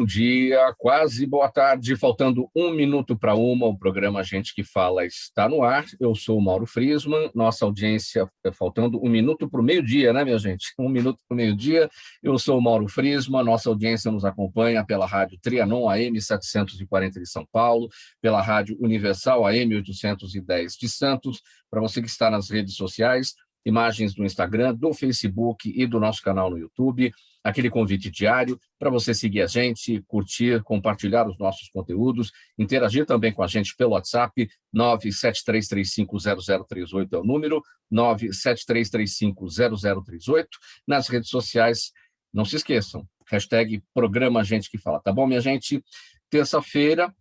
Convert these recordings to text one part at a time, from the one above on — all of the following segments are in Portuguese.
dia, quase boa tarde, faltando 1 minuto para 1, o programa Gente que Fala está no ar. Eu sou o Mauro Friesman, nossa audiência, faltando 1 minuto para o meio-dia, né, minha gente? 1 minuto para o meio-dia, eu sou o Mauro Friesman, nossa audiência nos acompanha pela Rádio Trianon AM 740 de São Paulo, pela Rádio Universal AM 810 de Santos, para você que está nas redes sociais, imagens do Instagram, do Facebook e do nosso canal no YouTube, aquele convite diário para você seguir a gente, curtir, compartilhar os nossos conteúdos, interagir também com a gente pelo WhatsApp, 973350038 é o número, 973350038. Nas redes sociais, não se esqueçam, hashtag Programa Gente que Fala, tá bom, minha gente? Terça-feira,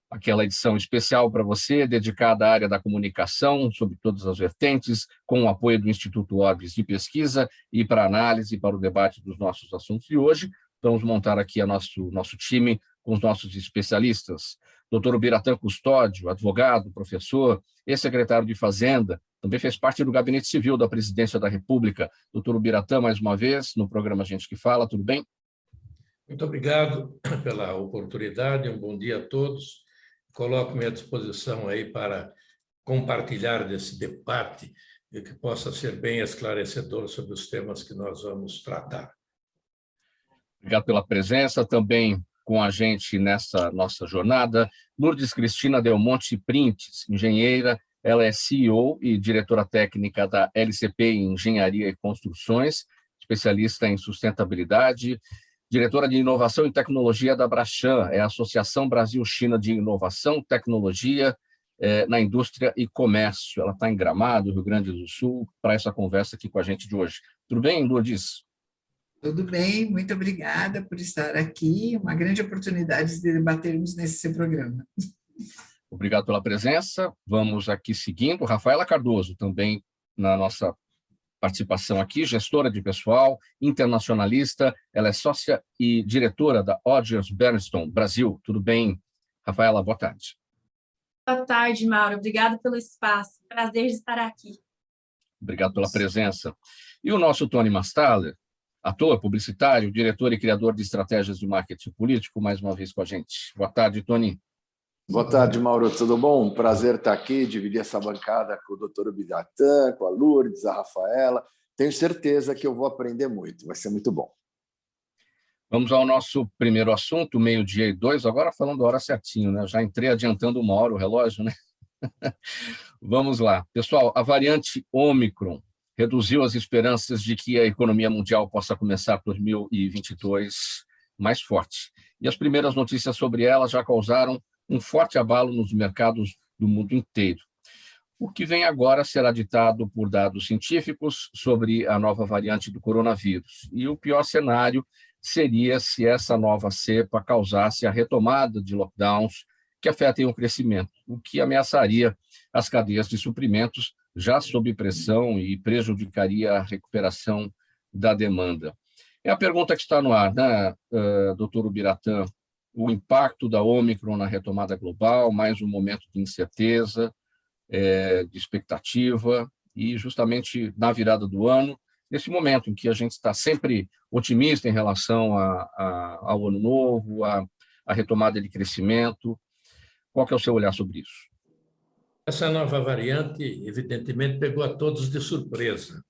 aquela edição especial para você, dedicada à área da comunicação, sobre todas as vertentes, com o apoio do Instituto Orbis de Pesquisa e para análise, para o debate dos nossos assuntos de hoje. Vamos montar aqui nosso time com os nossos especialistas. Doutor Ubiratã Custódio, advogado, professor, ex-secretário de Fazenda, também fez parte do Gabinete Civil da Presidência da República. Doutor Ubiratã, mais uma vez, no programa Gente que Fala, tudo bem? Muito obrigado pela oportunidade, um bom dia a todos. Coloco-me à disposição aí para compartilhar desse debate e que possa ser bem esclarecedor sobre os temas que nós vamos tratar. Obrigado pela presença, também com a gente nessa nossa jornada, Lourdes Cristina Del Monte Printes, engenheira, ela é CEO e diretora técnica da LCP em Engenharia e Construções, especialista em sustentabilidade, diretora de Inovação e Tecnologia da Brashan, é a Associação Brasil-China de Inovação, Tecnologia na Indústria e Comércio. Ela está em Gramado, Rio Grande do Sul, para essa conversa aqui com a gente de hoje. Tudo bem, Lourdes? Tudo bem, muito obrigada por estar aqui. Uma grande oportunidade de debatermos nesse seu programa. Obrigado pela presença. Vamos aqui seguindo. Rafaela Cardoso, também na nossa participação aqui, gestora de pessoal, internacionalista, ela é sócia e diretora da Odgers Bergstrom Brasil. Tudo bem, Rafaela? Boa tarde. Boa tarde, Mauro. Obrigado pelo espaço. Prazer de estar aqui. Obrigado pela presença. E o nosso Tony Mastaler, ator, publicitário, diretor e criador de estratégias de marketing político, mais uma vez com a gente. Boa tarde, Tony. Boa tarde, Mauro. Tudo bom? Prazer estar aqui, dividir essa bancada com o doutor Ubiratã, com a Lourdes, a Rafaela. Tenho certeza que eu vou aprender muito, vai ser muito bom. Vamos ao nosso primeiro assunto, 12:02, agora falando a hora certinho, né? Já entrei adiantando 1 hora o relógio, né? Vamos lá. Pessoal, a variante Ômicron reduziu as esperanças de que a economia mundial possa começar 2022 mais forte. E as primeiras notícias sobre ela já causaram um forte abalo nos mercados do mundo inteiro. O que vem agora será ditado por dados científicos sobre a nova variante do coronavírus. E o pior cenário seria se essa nova cepa causasse a retomada de lockdowns que afetem o crescimento, o que ameaçaria as cadeias de suprimentos já sob pressão e prejudicaria a recuperação da demanda. É a pergunta que está no ar, né, doutor Ubiratã? O impacto da Ômicron na retomada global, mais um momento de incerteza, de expectativa, e justamente na virada do ano, nesse momento em que a gente está sempre otimista em relação ao ano novo, à retomada de crescimento. Qual que é o seu olhar sobre isso? Essa nova variante, evidentemente, pegou a todos de surpresa.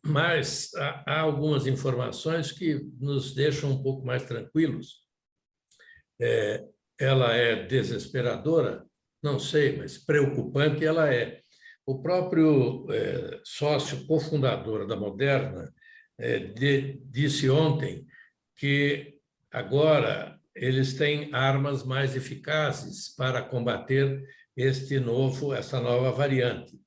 Mas há algumas informações que nos deixam um pouco mais tranquilos. Ela é desesperadora? Não sei, mas preocupante ela é. O próprio sócio cofundador da Moderna disse ontem que agora eles têm armas mais eficazes para combater essa nova variante.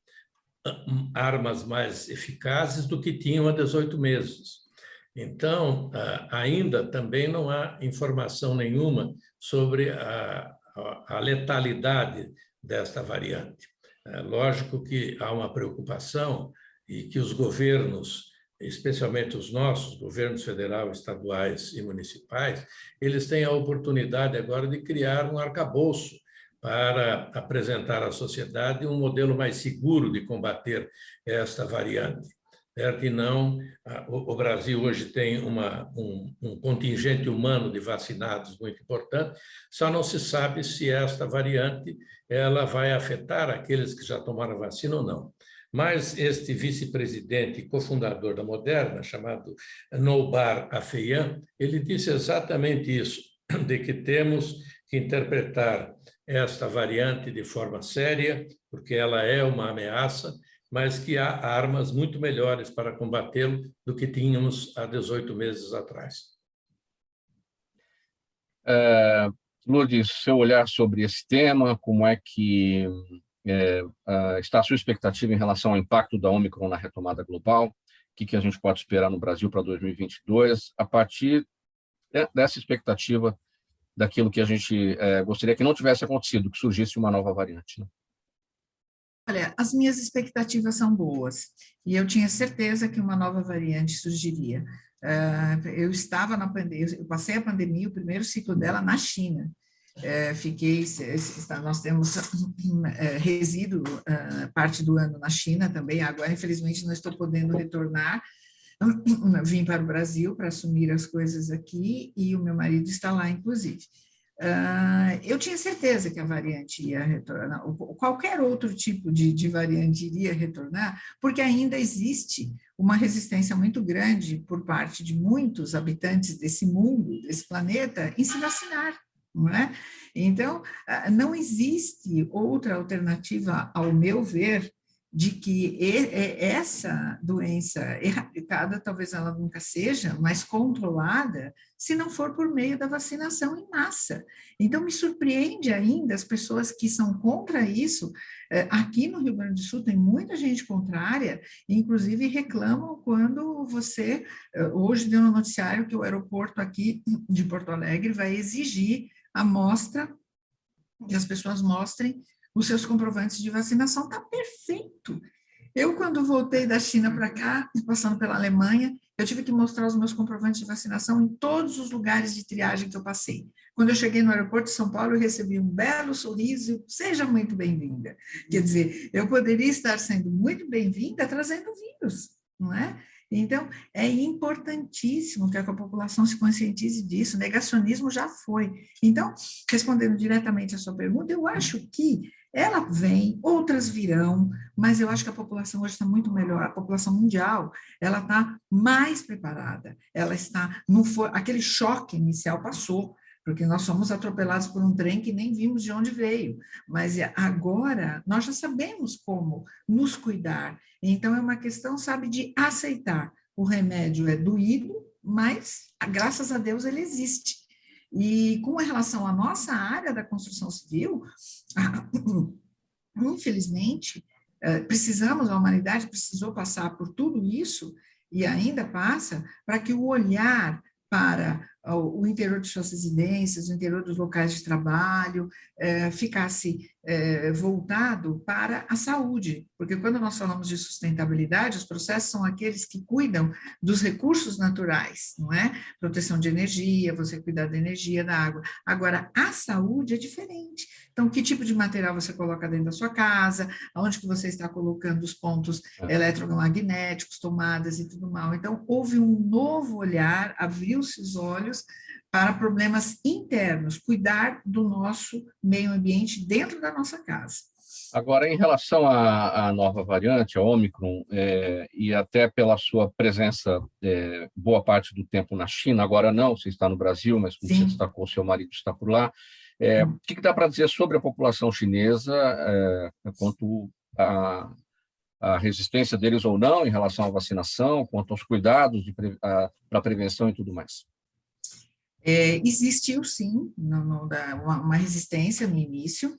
Armas mais eficazes do que tinham há 18 meses. Então, ainda também não há informação nenhuma sobre a letalidade desta variante. É lógico que há uma preocupação e que os governos, especialmente os nossos, governos federal, estaduais e municipais, eles têm a oportunidade agora de criar um arcabouço para apresentar à sociedade um modelo mais seguro de combater esta variante. certo? E não, o Brasil hoje tem um contingente humano de vacinados muito importante, só não se sabe se esta variante ela vai afetar aqueles que já tomaram a vacina ou não. Mas este vice-presidente e cofundador da Moderna, chamado Noubar Afeyan, ele disse exatamente isso, de que temos que interpretar esta variante de forma séria, porque ela é uma ameaça, mas que há armas muito melhores para combatê-lo do que tínhamos há 18 meses atrás. Lourdes, seu olhar sobre esse tema, como é que está a sua expectativa em relação ao impacto da Ômicron na retomada global? O que a gente pode esperar no Brasil para 2022, a partir dessa expectativa daquilo que a gente gostaria que não tivesse acontecido, que surgisse uma nova variante, né? Olha, as minhas expectativas são boas, e eu tinha certeza que uma nova variante surgiria. Eu estava na pandemia, eu passei a pandemia, o primeiro ciclo dela na China. Nós temos resíduo parte do ano na China também, agora infelizmente não estou podendo retornar, vim para o Brasil para assumir as coisas aqui, e o meu marido está lá, inclusive. Eu tinha certeza que a variante ia retornar, qualquer outro tipo de variante iria retornar, porque ainda existe uma resistência muito grande por parte de muitos habitantes desse mundo, desse planeta, em se vacinar, não é? Então, não existe outra alternativa, ao meu ver, de que essa doença erradicada, talvez ela nunca seja, mas controlada, se não for por meio da vacinação em massa. Então, me surpreende ainda as pessoas que são contra isso. Aqui no Rio Grande do Sul tem muita gente contrária, inclusive reclamam quando você, hoje deu no noticiário que o aeroporto aqui de Porto Alegre vai exigir a mostra, que as pessoas mostrem os seus comprovantes de vacinação. Está perfeito. Eu, quando voltei da China para cá, passando pela Alemanha, eu tive que mostrar os meus comprovantes de vacinação em todos os lugares de triagem que eu passei. Quando eu cheguei no aeroporto de São Paulo, eu recebi um belo sorriso, seja muito bem-vinda. Quer dizer, eu poderia estar sendo muito bem-vinda trazendo vírus, não é? Então, é importantíssimo que a população se conscientize disso, o negacionismo já foi. Então, respondendo diretamente à sua pergunta, eu acho que ela vem, outras virão, mas eu acho que a população hoje está muito melhor, a população mundial, ela está mais preparada, ela está, não foi, aquele choque inicial passou, porque nós fomos atropelados por um trem que nem vimos de onde veio, mas agora nós já sabemos como nos cuidar, então é uma questão, sabe, de aceitar. O remédio é doído, mas graças a Deus ele existe. E com relação à nossa área da construção civil, infelizmente, a humanidade precisou passar por tudo isso, e ainda passa, para que o olhar para o interior de suas residências, o interior dos locais de trabalho, ficasse voltado para a saúde, porque quando nós falamos de sustentabilidade, os processos são aqueles que cuidam dos recursos naturais, não é? Proteção de energia, você cuidar da energia, da água. Agora, a saúde é diferente. Então, que tipo de material você coloca dentro da sua casa, aonde que você está colocando os pontos eletromagnéticos, tomadas e tudo mais. Então, houve um novo olhar, abriu-se os olhos para problemas internos, cuidar do nosso meio ambiente dentro da nossa casa. Agora, em relação à nova variante, a Ômicron, e até pela sua presença boa parte do tempo na China, agora não, você está no Brasil, mas como você destacou, seu marido está por lá, o que dá para dizer sobre a população chinesa quanto à resistência deles ou não em relação à vacinação, quanto aos cuidados para a prevenção e tudo mais? Existiu, sim, uma resistência no início,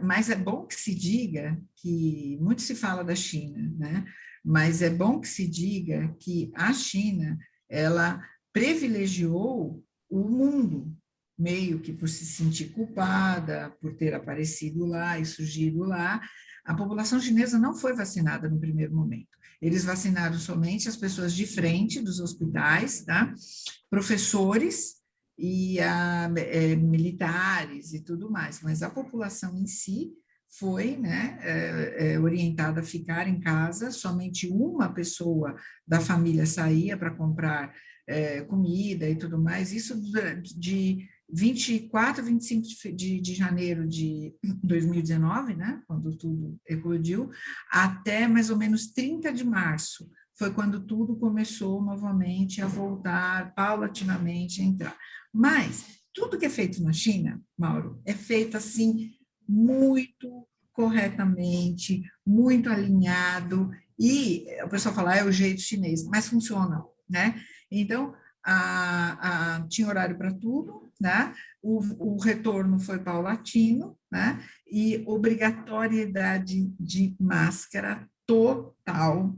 mas é bom que se diga que, muito se fala da China, né? Mas é bom que se diga que a China, ela privilegiou o mundo, meio que por se sentir culpada, por ter aparecido lá e surgido lá. A população chinesa não foi vacinada no primeiro momento. Eles vacinaram somente as pessoas de frente dos hospitais, tá? Professores e militares e tudo mais, mas a população em si foi, né, orientada a ficar em casa, somente uma pessoa da família saía para comprar comida e tudo mais, isso de 24, 25 de janeiro de 2019, né, quando tudo eclodiu, até mais ou menos 30 de março, foi quando tudo começou novamente a voltar paulatinamente a entrar. Mas tudo que é feito na China, Mauro, é feito assim muito corretamente, muito alinhado, e o pessoal fala, é o jeito chinês, mas funciona, né? Então, tinha horário para tudo, né? O retorno foi paulatino, né? E obrigatoriedade de máscara total,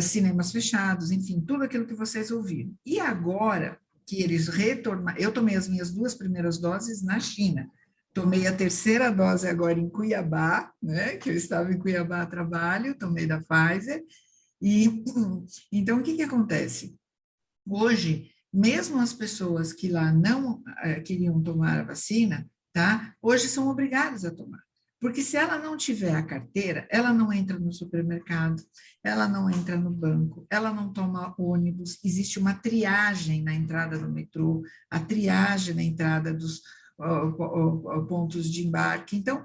cinemas fechados, enfim, tudo aquilo que vocês ouviram. E agora que eles retornaram, eu tomei as minhas 2 primeiras doses na China, tomei a 3ª dose agora em Cuiabá, né? Que eu estava em Cuiabá a trabalho, tomei da Pfizer, e então o que acontece? Hoje, mesmo as pessoas que lá não queriam tomar a vacina, tá? Hoje são obrigadas a tomar. Porque se ela não tiver a carteira, ela não entra no supermercado, ela não entra no banco, ela não toma ônibus, existe uma triagem na entrada do metrô, a triagem na entrada dos pontos de embarque. Então,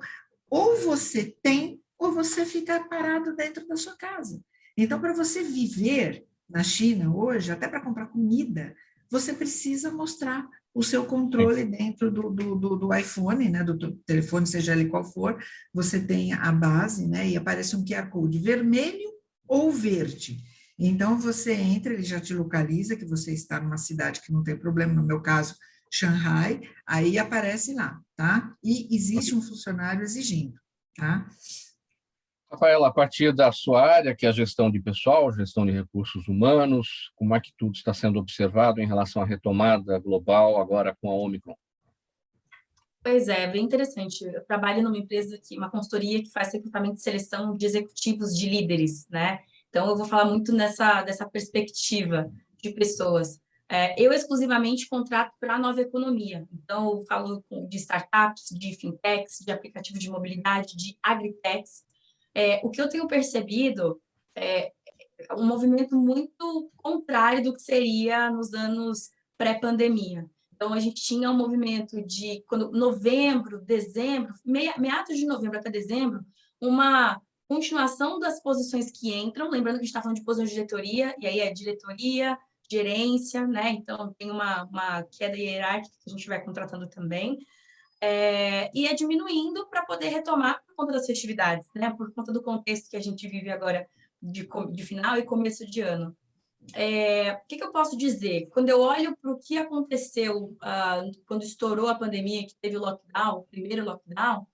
ou você tem, ou você fica parado dentro da sua casa. Então, para você viver na China hoje, até para comprar comida, você precisa mostrar o seu controle dentro do iPhone, né, do telefone, seja ele qual for, você tem a base, né, e aparece um QR Code vermelho ou verde. Então, você entra, ele já te localiza que você está numa cidade que não tem problema, no meu caso, Shanghai, aí aparece lá, tá? E existe um funcionário exigindo, tá? Rafaela, a partir da sua área, que é a gestão de pessoal, gestão de recursos humanos, como é que tudo está sendo observado em relação à retomada global agora com a Omicron? Pois é, bem interessante. Eu trabalho numa empresa, uma consultoria que faz recrutamento e seleção de executivos, de líderes, né? Então, eu vou falar muito dessa perspectiva de pessoas. Eu exclusivamente contrato para a nova economia. Então, eu falo de startups, de fintechs, de aplicativos de mobilidade, de agritechs. O que eu tenho percebido é um movimento muito contrário do que seria nos anos pré-pandemia. Então, a gente tinha um movimento de, novembro, dezembro, meados de novembro até dezembro, uma continuação das posições que entram, lembrando que a gente está falando de posição de diretoria, e aí é diretoria, gerência, né? Então, tem uma queda hierárquica que a gente vai contratando também, e é diminuindo para poder retomar por conta das festividades, né? Por conta do contexto que a gente vive agora de final e começo de ano. O que eu posso dizer? Quando eu olho para o que aconteceu quando estourou a pandemia, que teve o lockdown, o primeiro lockdown,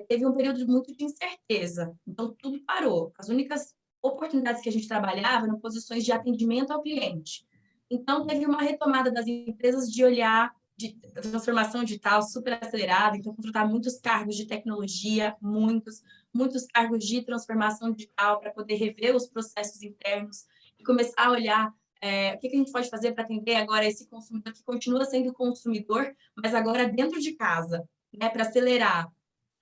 teve um período muito de incerteza. Então, tudo parou. As únicas oportunidades que a gente trabalhava eram posições de atendimento ao cliente. Então, teve uma retomada das empresas de olhar de transformação digital super acelerada, então contratar muitos cargos de tecnologia, muitos cargos de transformação digital para poder rever os processos internos e começar a olhar o que a gente pode fazer para atender agora esse consumidor que continua sendo consumidor, mas agora dentro de casa, né, para acelerar.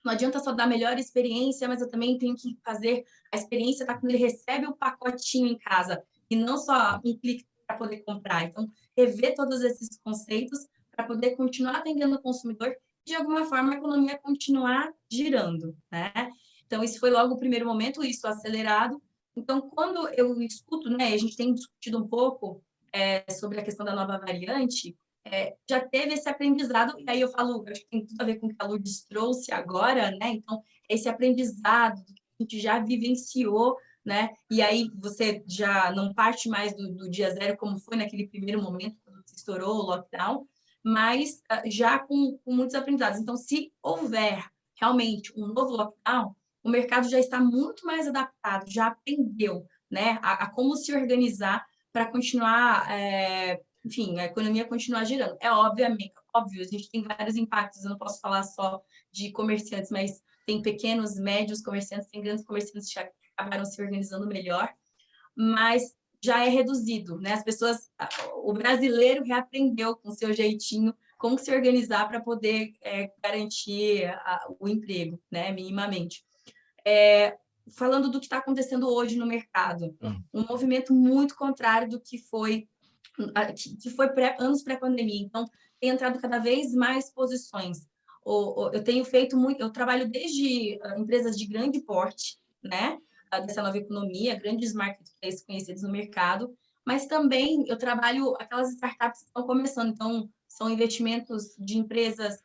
Não adianta só dar a melhor experiência, mas eu também tenho que fazer a experiência quando ele recebe o pacotinho em casa e não só um clique para poder comprar. Então, rever todos esses conceitos para poder continuar atendendo o consumidor e, de alguma forma, a economia continuar girando, né? Então, isso foi logo o primeiro momento, isso acelerado. Então, quando eu escuto, né, a gente tem discutido um pouco sobre a questão da nova variante, já teve esse aprendizado, e aí eu falo, acho que tem tudo a ver com o que a Lourdes trouxe agora, né? Então, esse aprendizado que a gente já vivenciou, né? E aí você já não parte mais do dia zero, como foi naquele primeiro momento, quando estourou o lockdown, mas já com muitos aprendizados. Então, se houver realmente um novo lockdown, o mercado já está muito mais adaptado, já aprendeu, né, a como se organizar para continuar, enfim, a economia continuar girando. Óbvio, a gente tem vários impactos, eu não posso falar só de comerciantes, mas tem pequenos, médios comerciantes, tem grandes comerciantes que já acabaram se organizando melhor, mas já é reduzido, né? As pessoas, o brasileiro reaprendeu com seu jeitinho como se organizar para poder garantir o emprego, né, minimamente. Falando do que está acontecendo hoje no mercado, um movimento muito contrário do que foi anos pré-pandemia. Então, tem entrado cada vez mais posições. Eu tenho feito muito, eu trabalho desde empresas de grande porte, né, dessa nova economia, grandes marketplaces conhecidos no mercado, mas também eu trabalho aquelas startups que estão começando. Então, são investimentos de empresas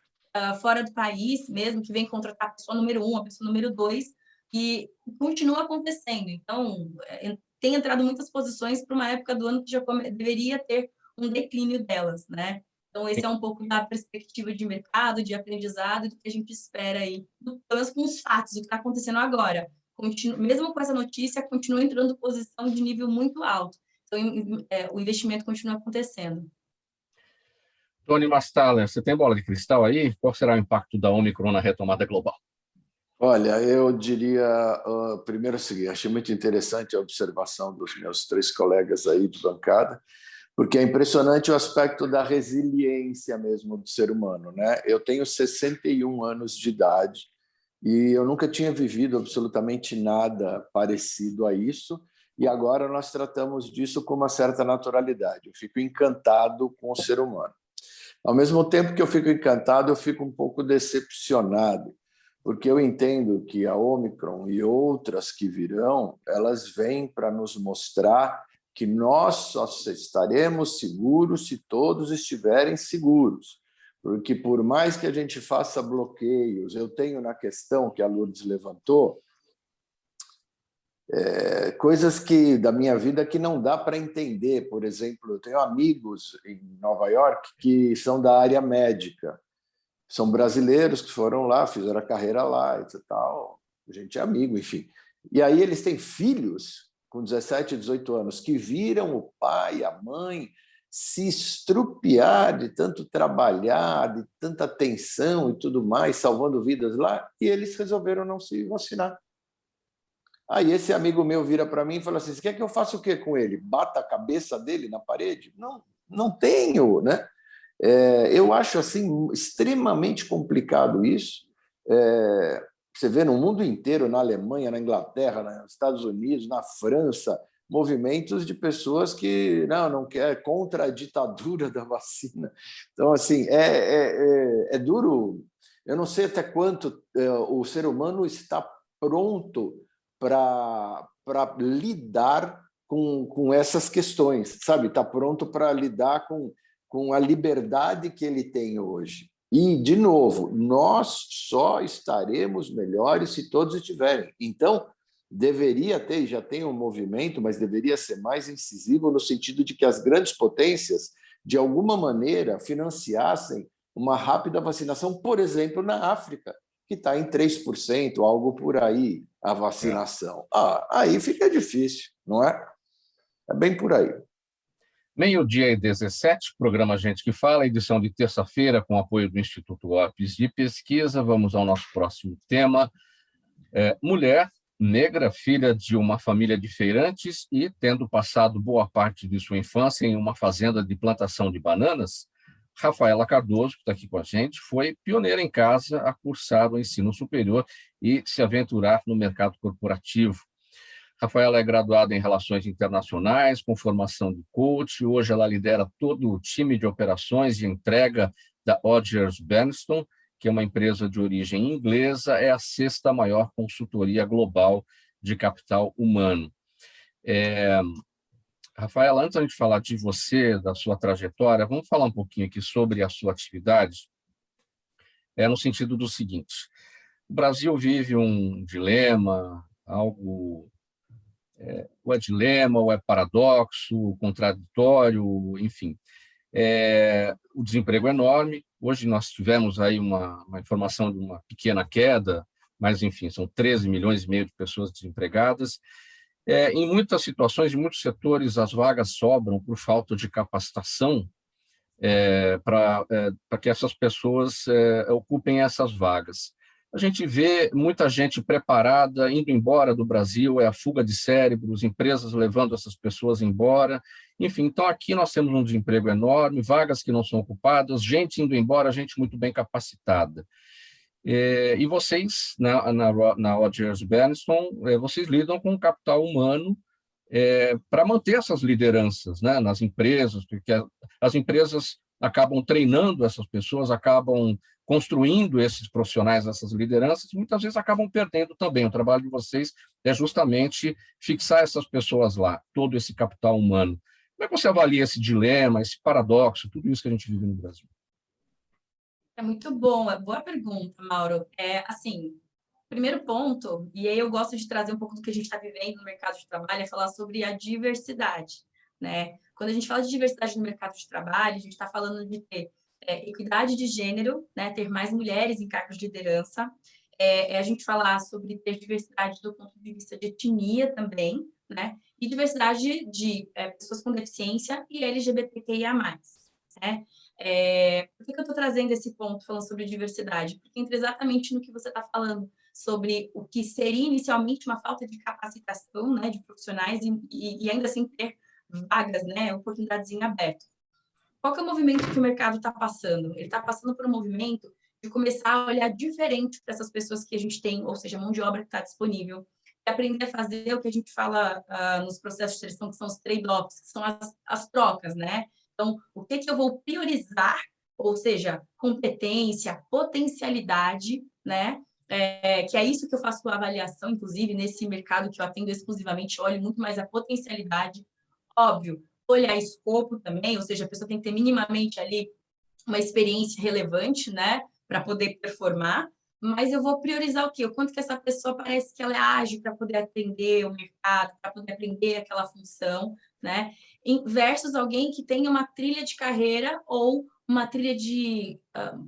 fora do país mesmo, que vem contratar a pessoa número 1, a pessoa número 2, e continua acontecendo. Então, tem entrado muitas posições para uma época do ano que já deveria ter um declínio delas, né? Então, esse é um pouco da perspectiva de mercado, de aprendizado, do que a gente espera aí, pelo menos com os fatos, o que está acontecendo agora. Mesmo com essa notícia, continua entrando posição de nível muito alto. Então, o investimento continua acontecendo. Tony Mastaler, você tem bola de cristal aí? Qual será o impacto da Omicron na retomada global? Olha, eu diria, primeiro o seguinte, achei muito interessante a observação dos meus 3 colegas aí de bancada, porque é impressionante o aspecto da resiliência mesmo do ser humano, né? Eu tenho 61 anos de idade e eu nunca tinha vivido absolutamente nada parecido a isso, e agora nós tratamos disso com uma certa naturalidade. Eu fico encantado com o ser humano. Ao mesmo tempo que eu fico encantado, eu fico um pouco decepcionado, porque eu entendo que a Omicron e outras que virão, elas vêm para nos mostrar que nós só estaremos seguros se todos estiverem seguros. Porque por mais que a gente faça bloqueios, eu tenho na questão que a Lourdes levantou, coisas que da minha vida que não dá para entender. Por exemplo, eu tenho amigos em Nova York que são da área médica, são brasileiros que foram lá, fizeram a carreira lá e tal, a gente é amigo, enfim. E aí eles têm filhos com 17, 18 anos que viram o pai, a mãe se estrupiar de tanto trabalhar, de tanta tensão e tudo mais, salvando vidas lá, e eles resolveram não se vacinar. Aí esse amigo meu vira para mim e fala assim: você quer que eu faça o quê com ele? Bata a cabeça dele na parede? Não, não tenho, né? Eu acho assim extremamente complicado isso. Você vê no mundo inteiro, na Alemanha, na Inglaterra, nos Estados Unidos, na França, movimentos de pessoas que não quer contra a ditadura da vacina. Então, assim, é duro. Eu não sei até quanto o ser humano está pronto para lidar com essas questões, sabe? Está pronto para lidar com a liberdade que ele tem hoje. E, de novo, nós só estaremos melhores se todos estiverem. Então, deveria ter, já tem um movimento, mas deveria ser mais incisivo no sentido de que as grandes potências, de alguma maneira, financiassem uma rápida vacinação, por exemplo, na África, que está em 3%, algo por aí, a vacinação. Aí fica difícil, não é? É bem por aí. 12h17, programa Gente que Fala, edição de terça-feira, com apoio do Instituto Lopes de Pesquisa. Vamos ao nosso próximo tema. Mulher negra, filha de uma família de feirantes e tendo passado boa parte de sua infância em uma fazenda de plantação de bananas, Rafaela Cardoso, que está aqui com a gente, foi pioneira em casa a cursar o ensino superior e se aventurar no mercado corporativo. Rafaela é graduada em Relações Internacionais, com formação de coach. Hoje ela lidera todo o time de operações e entrega da Odgers Berndstone, que é uma empresa de origem inglesa, é a 6ª maior consultoria global de capital humano. Rafaela, antes de falar de você, da sua trajetória, vamos falar um pouquinho aqui sobre a sua atividade, no sentido do seguinte: o Brasil vive um dilema, algo... ou é dilema, ou é paradoxo, contraditório, enfim. O desemprego é enorme. Hoje nós tivemos aí uma informação de uma pequena queda, mas, enfim, são 13 milhões e meio de pessoas desempregadas. Em muitas situações, em muitos setores, as vagas sobram por falta de capacitação para que essas pessoas ocupem essas vagas. a gente vê muita gente preparada, indo embora do Brasil, é a fuga de cérebros, empresas levando essas pessoas embora. Enfim, então aqui nós temos um desemprego enorme, vagas que não são ocupadas, gente indo embora, gente muito bem capacitada. E vocês, na Rogers Benetton, vocês lidam com capital humano para manter essas lideranças, né, nas empresas, porque as empresas acabam treinando essas pessoas, acabam construindo esses profissionais, essas lideranças, e muitas vezes acabam perdendo também. O trabalho de vocês é justamente fixar essas pessoas lá, todo esse capital humano. Como é que você avalia esse dilema, esse paradoxo, tudo isso que a gente vive no Brasil? É muito bom, boa pergunta, Mauro. Assim, primeiro ponto, e aí eu gosto de trazer um pouco do que a gente está vivendo no mercado de trabalho, é falar sobre a diversidade, né? Quando a gente fala de diversidade no mercado de trabalho, a gente está falando de ter equidade de gênero, né? Ter mais mulheres em cargos de liderança, a gente falar sobre ter diversidade do ponto de vista de etnia também, né? E diversidade de pessoas com deficiência e LGBTQIA+, né? Por que eu estou trazendo esse ponto falando sobre diversidade? Porque entra exatamente no que você está falando, sobre o que seria inicialmente uma falta de capacitação, né, de profissionais e ainda assim ter vagas, né, oportunidades em aberto. Qual que é o movimento que o mercado está passando? Ele está passando por um movimento de começar a olhar diferente para essas pessoas que a gente tem, ou seja, mão de obra que está disponível, e aprender a fazer o que a gente fala nos processos de seleção, que são os trade-offs, que são as trocas, né? Então, o que eu vou priorizar, ou seja, competência, potencialidade, né? Que é isso que eu faço a avaliação, inclusive, nesse mercado que eu atendo exclusivamente, olho muito mais a potencialidade. Óbvio, olhar escopo também, ou seja, a pessoa tem que ter minimamente ali uma experiência relevante, né, para poder performar, mas eu vou priorizar o quê? O quanto que essa pessoa parece que ela é ágil para poder atender o mercado, para poder aprender aquela função, né, versus alguém que tenha uma trilha de carreira ou uma trilha de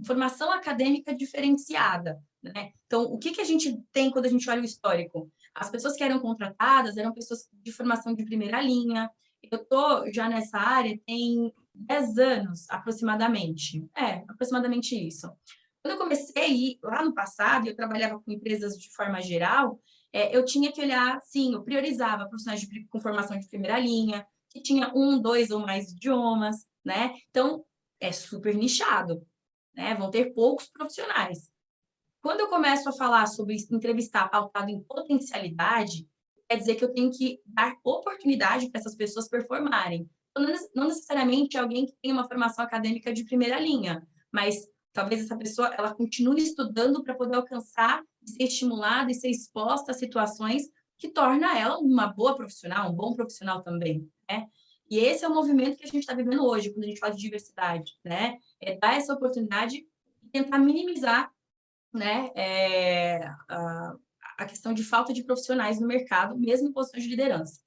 formação acadêmica diferenciada, né? Então, o que a gente tem quando a gente olha o histórico? As pessoas que eram contratadas eram pessoas de formação de primeira linha. Eu estou já nessa área tem 10 anos, aproximadamente. Aproximadamente isso. Quando eu comecei, lá no passado, eu trabalhava com empresas de forma geral, eu tinha que olhar, sim, eu priorizava profissionais com formação de primeira linha, que tinha 1, 2 ou mais idiomas, né? Então, é super nichado, né? Vão ter poucos profissionais. Quando eu começo a falar sobre entrevistar pautado em potencialidade, quer dizer que eu tenho que dar oportunidade para essas pessoas performarem. Não necessariamente alguém que tenha uma formação acadêmica de primeira linha, mas talvez essa pessoa ela continue estudando para poder alcançar, ser estimulada e ser exposta a situações que torna ela uma boa profissional, um bom profissional também, né? E esse é o movimento que a gente está vivendo hoje, quando a gente fala de diversidade, né? É dar essa oportunidade e tentar minimizar, né, a questão de falta de profissionais no mercado, mesmo em posições de liderança.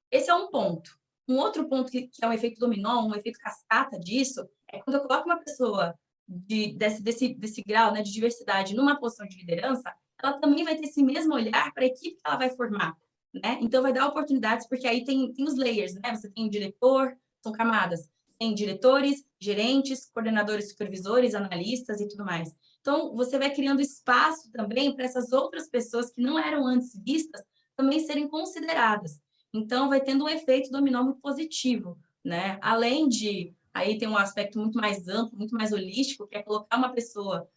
Esse é um ponto. Um outro ponto que é um efeito dominó, um efeito cascata disso, é quando eu coloco uma pessoa desse grau, né, de diversidade numa posição de liderança, ela também vai ter esse mesmo olhar para a equipe que ela vai formar, né? Então, vai dar oportunidades, porque aí tem os layers, né? Você tem o diretor, são camadas. Tem diretores, gerentes, coordenadores, supervisores, analistas e tudo mais. Então, você vai criando espaço também para essas outras pessoas que não eram antes vistas também serem consideradas. Então, vai tendo um efeito dominó muito positivo, né? Além de, aí tem um aspecto muito mais amplo, muito mais holístico, que é colocar uma pessoa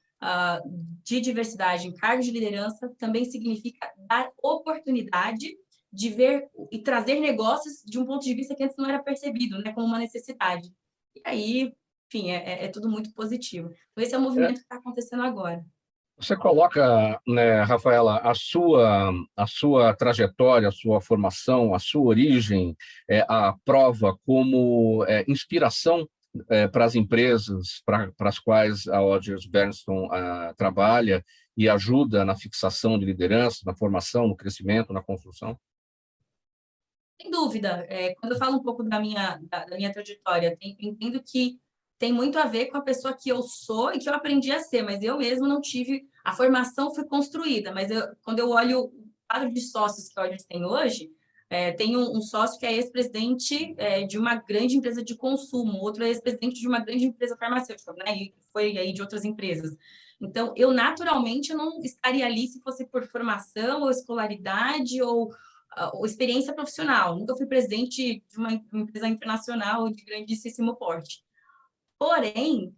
de diversidade em cargos de liderança, também significa dar oportunidade de ver e trazer negócios de um ponto de vista que antes não era percebido, né? Como uma necessidade. E aí, enfim, é tudo muito positivo. Então, esse é o movimento que está acontecendo agora. Você coloca, né, Rafaela, a sua trajetória, a sua formação, a sua origem, à prova como inspiração para as empresas para as quais a Rogers Benetton trabalha e ajuda na fixação de liderança, na formação, no crescimento, na construção? Sem dúvida. Quando eu falo um pouco da minha trajetória, entendo que tem muito a ver com a pessoa que eu sou e que eu aprendi a ser, mas eu mesmo não tive... A formação foi construída, mas quando eu olho o quadro de sócios que a Rogers tem hoje, tem um sócio que é ex-presidente de uma grande empresa de consumo, outro é ex-presidente de uma grande empresa farmacêutica, né? E foi aí de outras empresas. Então, eu naturalmente eu não estaria ali se fosse por formação ou escolaridade ou experiência profissional. Nunca fui presidente de uma empresa internacional de grandíssimo porte. Porém,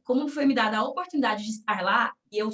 como foi me dada a oportunidade de estar lá, e eu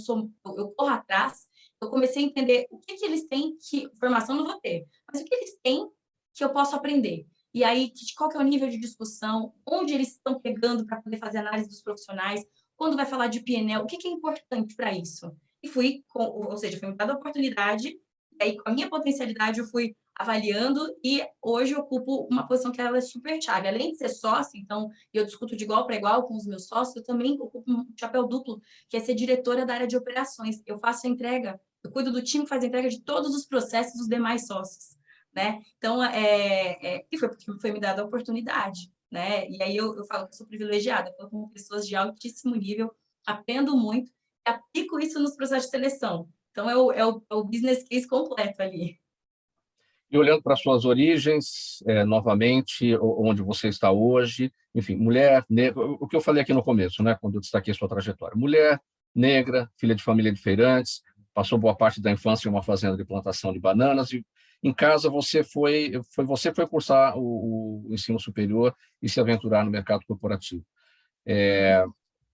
corro atrás, eu comecei a entender o que eles têm que... Formação não vou ter, mas o que eles têm que eu posso aprender. E aí, qual que é o nível de discussão, onde eles estão pegando para poder fazer análise dos profissionais, quando vai falar de PNL, o que é importante para isso? E ou seja, foi me dada a oportunidade, e aí com a minha potencialidade eu fui avaliando e hoje eu ocupo uma posição que ela é super chave. Além de ser sócia, então, eu discuto de igual para igual com os meus sócios, eu também ocupo um chapéu duplo, que é ser diretora da área de operações. Eu faço a entrega, eu cuido do time que faz a entrega de todos os processos dos demais sócios, né? Então, e foi porque foi me dada a oportunidade, né? E aí eu falo que eu sou privilegiada, eu com pessoas de altíssimo nível, aprendo muito, e aplico isso nos processos de seleção. Então, é o business case completo ali. E olhando para suas origens, novamente, onde você está hoje, enfim, mulher, negra, o que eu falei aqui no começo, né, quando eu destaquei sua trajetória. Mulher, negra, filha de família de feirantes, passou boa parte da infância em uma fazenda de plantação de bananas, e em casa você foi cursar o ensino superior e se aventurar no mercado corporativo.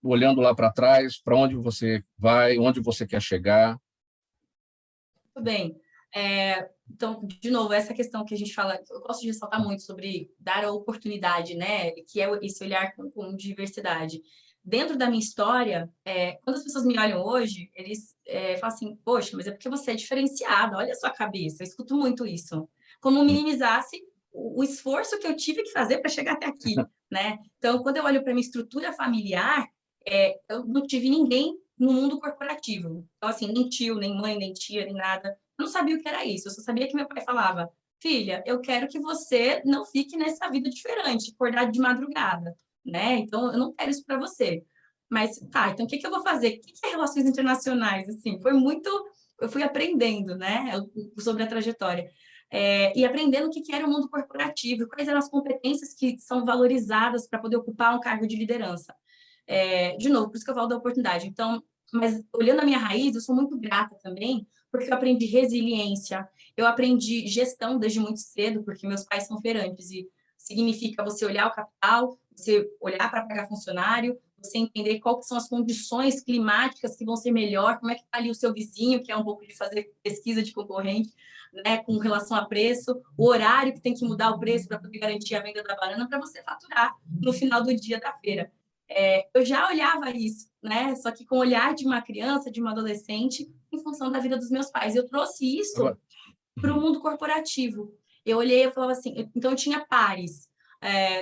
Olhando lá para trás, para onde você vai, onde você quer chegar? Muito bem. Então, de novo, essa questão que a gente fala, eu gosto de ressaltar muito sobre dar a oportunidade, né? Que é esse olhar com diversidade. Dentro da minha história, quando as pessoas me olham hoje, eles falam assim, poxa, mas é porque você é diferenciada, olha a sua cabeça. Eu escuto muito isso. Como minimizasse o esforço que eu tive que fazer para chegar até aqui, né? Então, quando eu olho para minha estrutura familiar, eu não tive ninguém no mundo corporativo. Então, assim, nem tio, nem mãe, nem tia, nem nada. Eu não sabia o que era isso. Eu só sabia que meu pai falava, filha, eu quero que você não fique nessa vida diferente, acordar de madrugada, né? Então, eu não quero isso para você. Mas, tá, então o que eu vou fazer? O que é relações internacionais? Assim, foi muito... Eu fui aprendendo, né, sobre a trajetória. E aprendendo o que era o mundo corporativo, quais eram as competências que são valorizadas para poder ocupar um cargo de liderança. De novo, por isso que eu falo da oportunidade. Então, mas olhando a minha raiz, eu sou muito grata também, porque eu aprendi resiliência, eu aprendi gestão desde muito cedo, porque meus pais são feirantes, e significa você olhar o capital, você olhar para pagar funcionário, você entender quais são as condições climáticas que vão ser melhor, como é que está ali o seu vizinho, que é um pouco de fazer pesquisa de concorrente, né, com relação a preço, o horário que tem que mudar o preço para poder garantir a venda da banana para você faturar no final do dia da feira. Eu já olhava isso, né? Só que com o olhar de uma criança, de uma adolescente, em função da vida dos meus pais. Eu trouxe isso para o mundo corporativo. Eu olhei e falava assim, então eu tinha pares.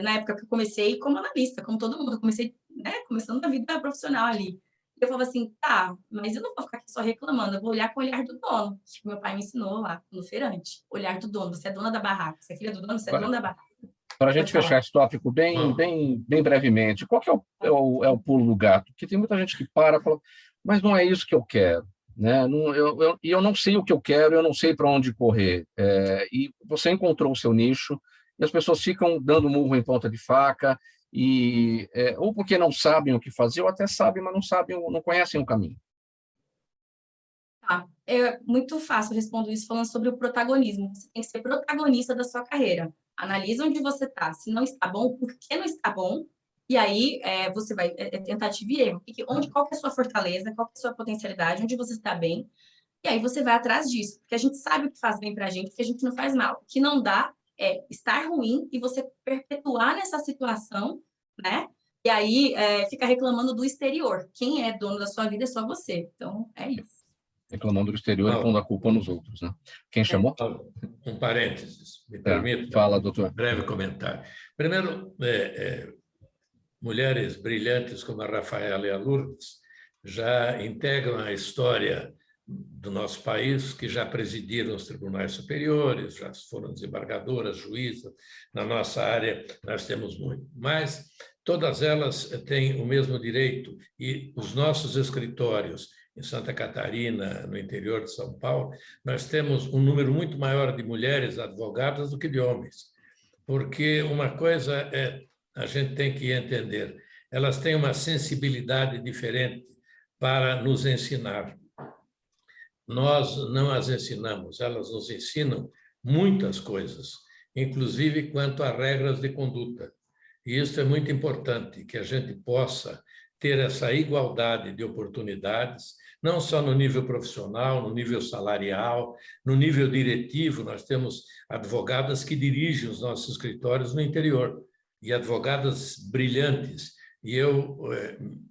Na época que eu comecei como analista, como todo mundo, eu comecei, né, começando a vida profissional ali. Eu falava assim, tá, mas eu não vou ficar aqui só reclamando, eu vou olhar com o olhar do dono, que meu pai me ensinou lá no feirante. Olhar do dono, você é dona da barraca, você é filha do dono, você é dona da barraca. Para a gente fechar esse tópico bem brevemente, qual que é o pulo do gato? Porque tem muita gente que para e fala, mas não é isso que eu quero, né? Eu não sei o que eu quero, eu não sei para onde correr. E você encontrou o seu nicho, e as pessoas ficam dando murro em ponta de faca, ou porque não sabem o que fazer, ou até sabem, mas não sabem, não conhecem o caminho. Tá. É muito fácil responder isso falando sobre o protagonismo. Você tem que ser protagonista da sua carreira. Analisa onde você está. Se não está bom, por que não está bom? E aí você vai tentativa e erro. Qual que é a sua fortaleza? Qual que é a sua potencialidade? Onde você está bem? E aí você vai atrás disso. Porque a gente sabe o que faz bem para a gente, porque a gente não faz mal. O que não dá é estar ruim e você perpetuar nessa situação, né? E aí fica reclamando do exterior. Quem é dono da sua vida é só você. Então, é isso. Reclamando do exterior e pondo a culpa nos outros, né? Quem chamou? Um parênteses, me permite? Fala, doutor. Um breve comentário. Primeiro, mulheres brilhantes como a Rafaela e a Lourdes já integram a história do nosso país, que já presidiram os tribunais superiores, já foram desembargadoras, juízas. Na nossa área, nós temos muito. Mas todas elas têm o mesmo direito, e os nossos escritórios em Santa Catarina, no interior de São Paulo, nós temos um número muito maior de mulheres advogadas do que de homens, porque uma coisa a gente tem que entender, elas têm uma sensibilidade diferente para nos ensinar. Nós não as ensinamos, elas nos ensinam muitas coisas, inclusive quanto a regras de conduta. E isso é muito importante, que a gente possa ter essa igualdade de oportunidades, não só no nível profissional, no nível salarial, no nível diretivo. Nós temos advogadas que dirigem os nossos escritórios no interior, e advogadas brilhantes. E eu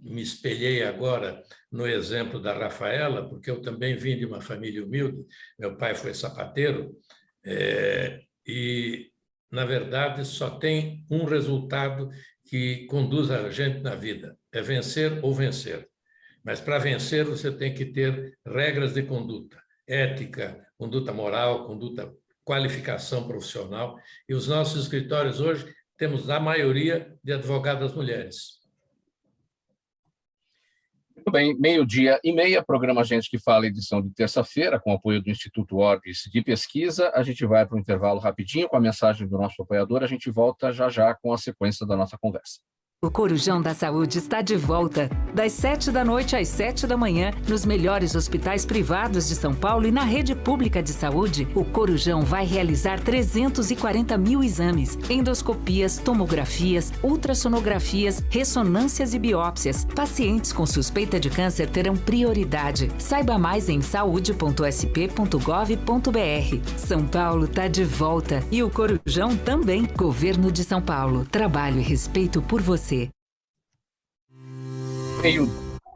me espelhei agora no exemplo da Rafaela, porque eu também vim de uma família humilde, meu pai foi sapateiro, e, na verdade, só tem um resultado que conduz a gente na vida, é vencer ou vencer. Mas para vencer você tem que ter regras de conduta, ética, conduta moral, conduta, qualificação profissional. E os nossos escritórios hoje temos a maioria de advogadas mulheres. Muito bem, 12:30, programa Gente que Fala, edição de terça-feira, com apoio do Instituto Orbis de Pesquisa. A gente vai para um intervalo rapidinho com a mensagem do nosso apoiador. A gente volta já já com a sequência da nossa conversa. O Corujão da Saúde está de volta, das 7 da noite às 7 da manhã, nos melhores hospitais privados de São Paulo e na rede pública de saúde. O Corujão vai realizar 340 mil exames, endoscopias, tomografias, ultrassonografias, ressonâncias e biópsias. Pacientes com suspeita de câncer terão prioridade. Saiba mais em saude.sp.gov.br. São Paulo está de volta e o Corujão também. Governo de São Paulo. Trabalho e respeito por você.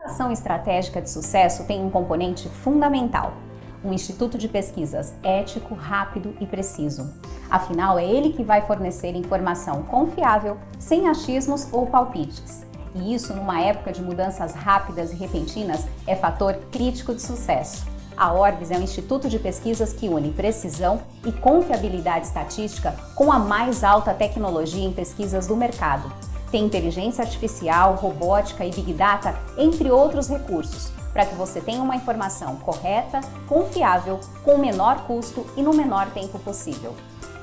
A ação estratégica de sucesso tem um componente fundamental: um instituto de pesquisas ético, rápido e preciso. Afinal, é ele que vai fornecer informação confiável, sem achismos ou palpites. E isso, numa época de mudanças rápidas e repentinas, é fator crítico de sucesso. A Orbis é um instituto de pesquisas que une precisão e confiabilidade estatística com a mais alta tecnologia em pesquisas do mercado. Tem inteligência artificial, robótica e Big Data, entre outros recursos, para que você tenha uma informação correta, confiável, com o menor custo e no menor tempo possível.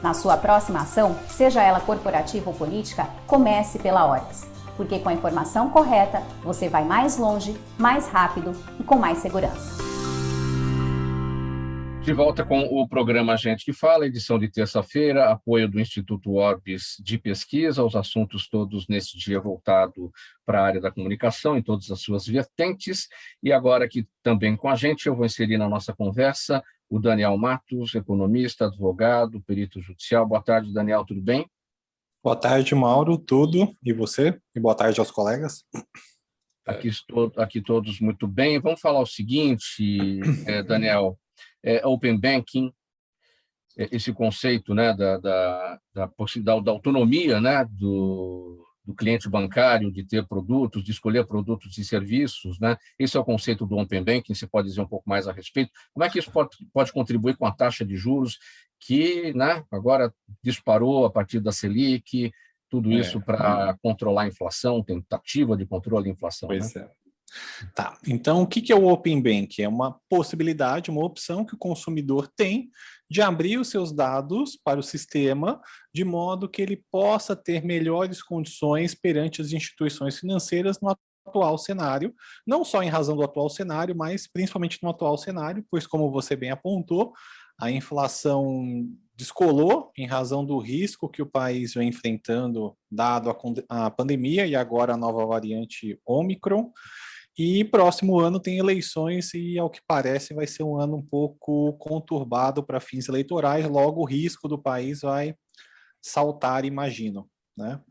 Na sua próxima ação, seja ela corporativa ou política, comece pela Orbis, porque com a informação correta, você vai mais longe, mais rápido e com mais segurança. De volta com o programa Gente que Fala, edição de terça-feira, apoio do Instituto Orbis de Pesquisa, os assuntos todos nesse dia voltado para a área da comunicação, em todas as suas vertentes. E agora aqui também com a gente, eu vou inserir na nossa conversa o Daniel Matos, economista, advogado, perito judicial. Boa tarde, Daniel, tudo bem? Boa tarde, Mauro, tudo? E você? E boa tarde aos colegas. Aqui todos muito bem. Vamos falar o seguinte, Daniel, Open Banking, esse conceito, né, da autonomia, né, do cliente bancário, de ter produtos, de escolher produtos e serviços, né? Esse é o conceito do Open Banking. Você pode dizer um pouco mais a respeito? Como é que isso pode contribuir com a taxa de juros que, né, agora disparou a partir da Selic, tudo isso para controlar a inflação, tentativa de controle da inflação? Pois né? é. Tá, então o que é o Open Banking? É uma possibilidade, uma opção que o consumidor tem de abrir os seus dados para o sistema, de modo que ele possa ter melhores condições perante as instituições financeiras no atual cenário, não só em razão do atual cenário, mas principalmente no atual cenário, pois, como você bem apontou, a inflação descolou em razão do risco que o país vem enfrentando, dado a pandemia e agora a nova variante Ômicron. E próximo ano tem eleições e, ao que parece, vai ser um ano um pouco conturbado para fins eleitorais, logo o risco do país vai saltar, imagino, né?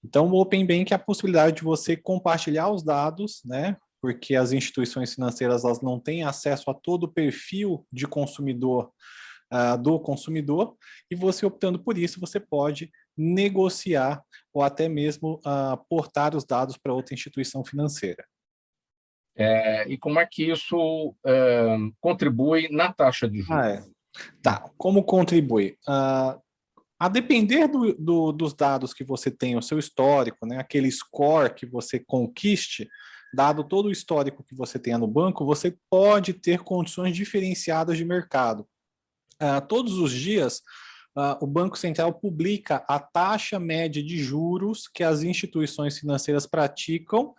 Então, o Open Banking é a possibilidade de você compartilhar os dados, né? Porque as instituições financeiras elas não têm acesso a todo o perfil de consumidor do consumidor, e você optando por isso, você pode negociar ou até mesmo portar os dados para outra instituição financeira. E como é que isso contribui na taxa de juros? Tá, como contribui? A depender dos dados que você tem, o seu histórico, né, aquele score que você conquiste, dado todo o histórico que você tenha no banco, você pode ter condições diferenciadas de mercado. Todos os dias, o Banco Central publica a taxa média de juros que as instituições financeiras praticam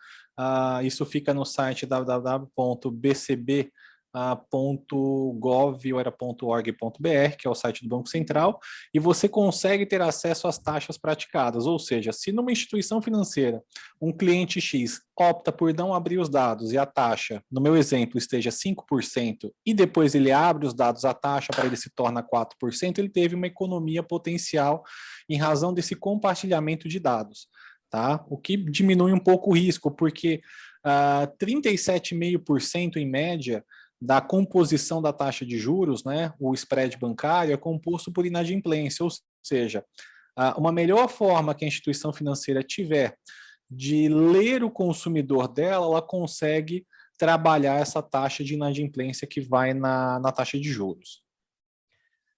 Isso fica no site www.bcb.gov.org.br, que é o site do Banco Central, e você consegue ter acesso às taxas praticadas. Ou seja, se numa instituição financeira um cliente X opta por não abrir os dados e a taxa, no meu exemplo, esteja 5%, e depois ele abre os dados, a taxa para ele se torna 4%, ele teve uma economia potencial em razão desse compartilhamento de dados. Tá? O que diminui um pouco o risco, porque 37,5% em média da composição da taxa de juros, né, o spread bancário, é composto por inadimplência, ou seja, uma melhor forma que a instituição financeira tiver de ler o consumidor dela, ela consegue trabalhar essa taxa de inadimplência que vai na taxa de juros.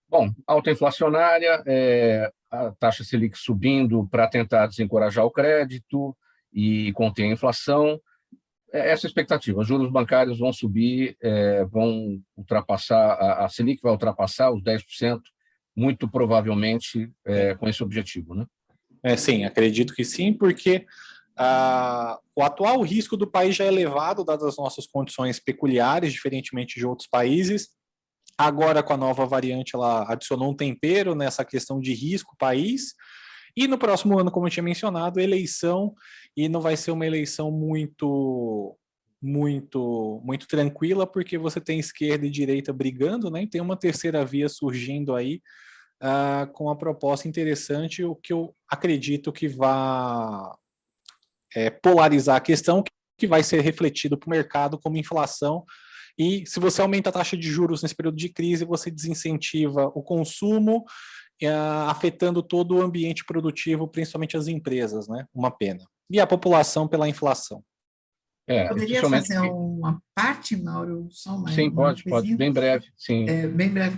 Bom, alta inflacionária, a taxa Selic subindo para tentar desencorajar o crédito e conter a inflação. Essa expectativa, os juros bancários vão subir, vão ultrapassar, a Selic vai ultrapassar os 10%, muito provavelmente com esse objetivo, né? Sim, acredito que sim, porque o atual risco do país já é elevado, dadas as nossas condições peculiares, diferentemente de outros países. Agora, com a nova variante, ela adicionou um tempero nessa questão de risco país. E no próximo ano, como eu tinha mencionado, eleição, e não vai ser uma eleição muito tranquila, porque você tem esquerda e direita brigando, né? E tem uma terceira via surgindo aí com uma proposta interessante, o que eu acredito que vai polarizar a questão, que vai ser refletido para o mercado como inflação. E se você aumenta a taxa de juros nesse período de crise, você desincentiva o consumo, afetando todo o ambiente produtivo, principalmente as empresas, né? Uma pena. E a população pela inflação. Poderia fazer uma parte, Mauro? Só sim, pode, bem breve. Sim. Bem breve.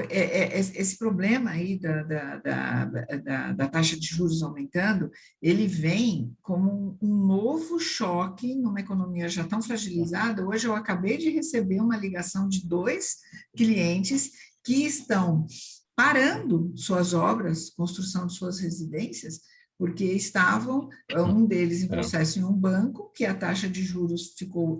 Esse problema aí da taxa de juros aumentando, ele vem como um novo choque numa economia já tão fragilizada. Hoje eu acabei de receber uma ligação de 2 clientes que estão parando suas obras, construção de suas residências, porque estavam, um deles em processo em um banco, que a taxa de juros ficou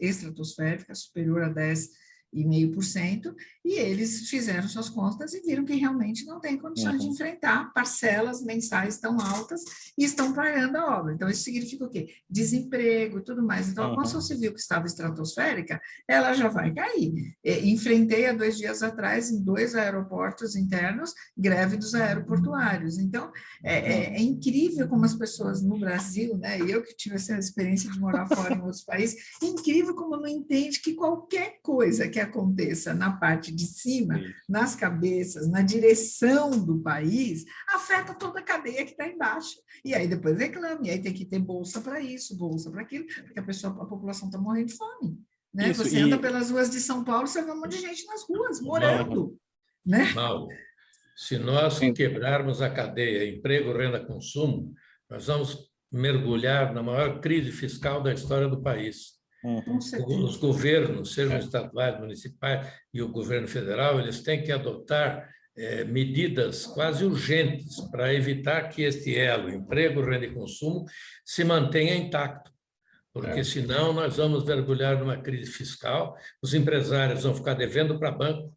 estratosférica, superior a 10,5%, e eles fizeram suas contas e viram que realmente não tem condições de enfrentar parcelas mensais tão altas e estão parando a obra. Então, isso significa o quê? Desemprego e tudo mais. Então, a construção civil que estava estratosférica, ela já vai cair. Enfrentei há 2 dias atrás, em 2 aeroportos internos, greve dos aeroportuários. Então, é incrível como as pessoas no Brasil, né, e eu que tive essa experiência de morar fora em outros países, incrível como não entende que qualquer coisa que aconteça na parte de cima, nas cabeças, na direção do país, afeta toda a cadeia que está embaixo. E aí depois reclama, e aí tem que ter bolsa para isso, bolsa para aquilo, porque a população está morrendo de fome. Né? Isso, você anda pelas ruas de São Paulo, você vê um monte de gente nas ruas, morando. Né? Mauro, se nós quebrarmos a cadeia emprego, renda, consumo, nós vamos mergulhar na maior crise fiscal da história do país. Os governos, sejam estaduais, municipais e o governo federal, eles têm que adotar medidas quase urgentes para evitar que este elo, emprego, renda e consumo, se mantenha intacto, porque senão nós vamos mergulhar numa crise fiscal, os empresários vão ficar devendo para banco,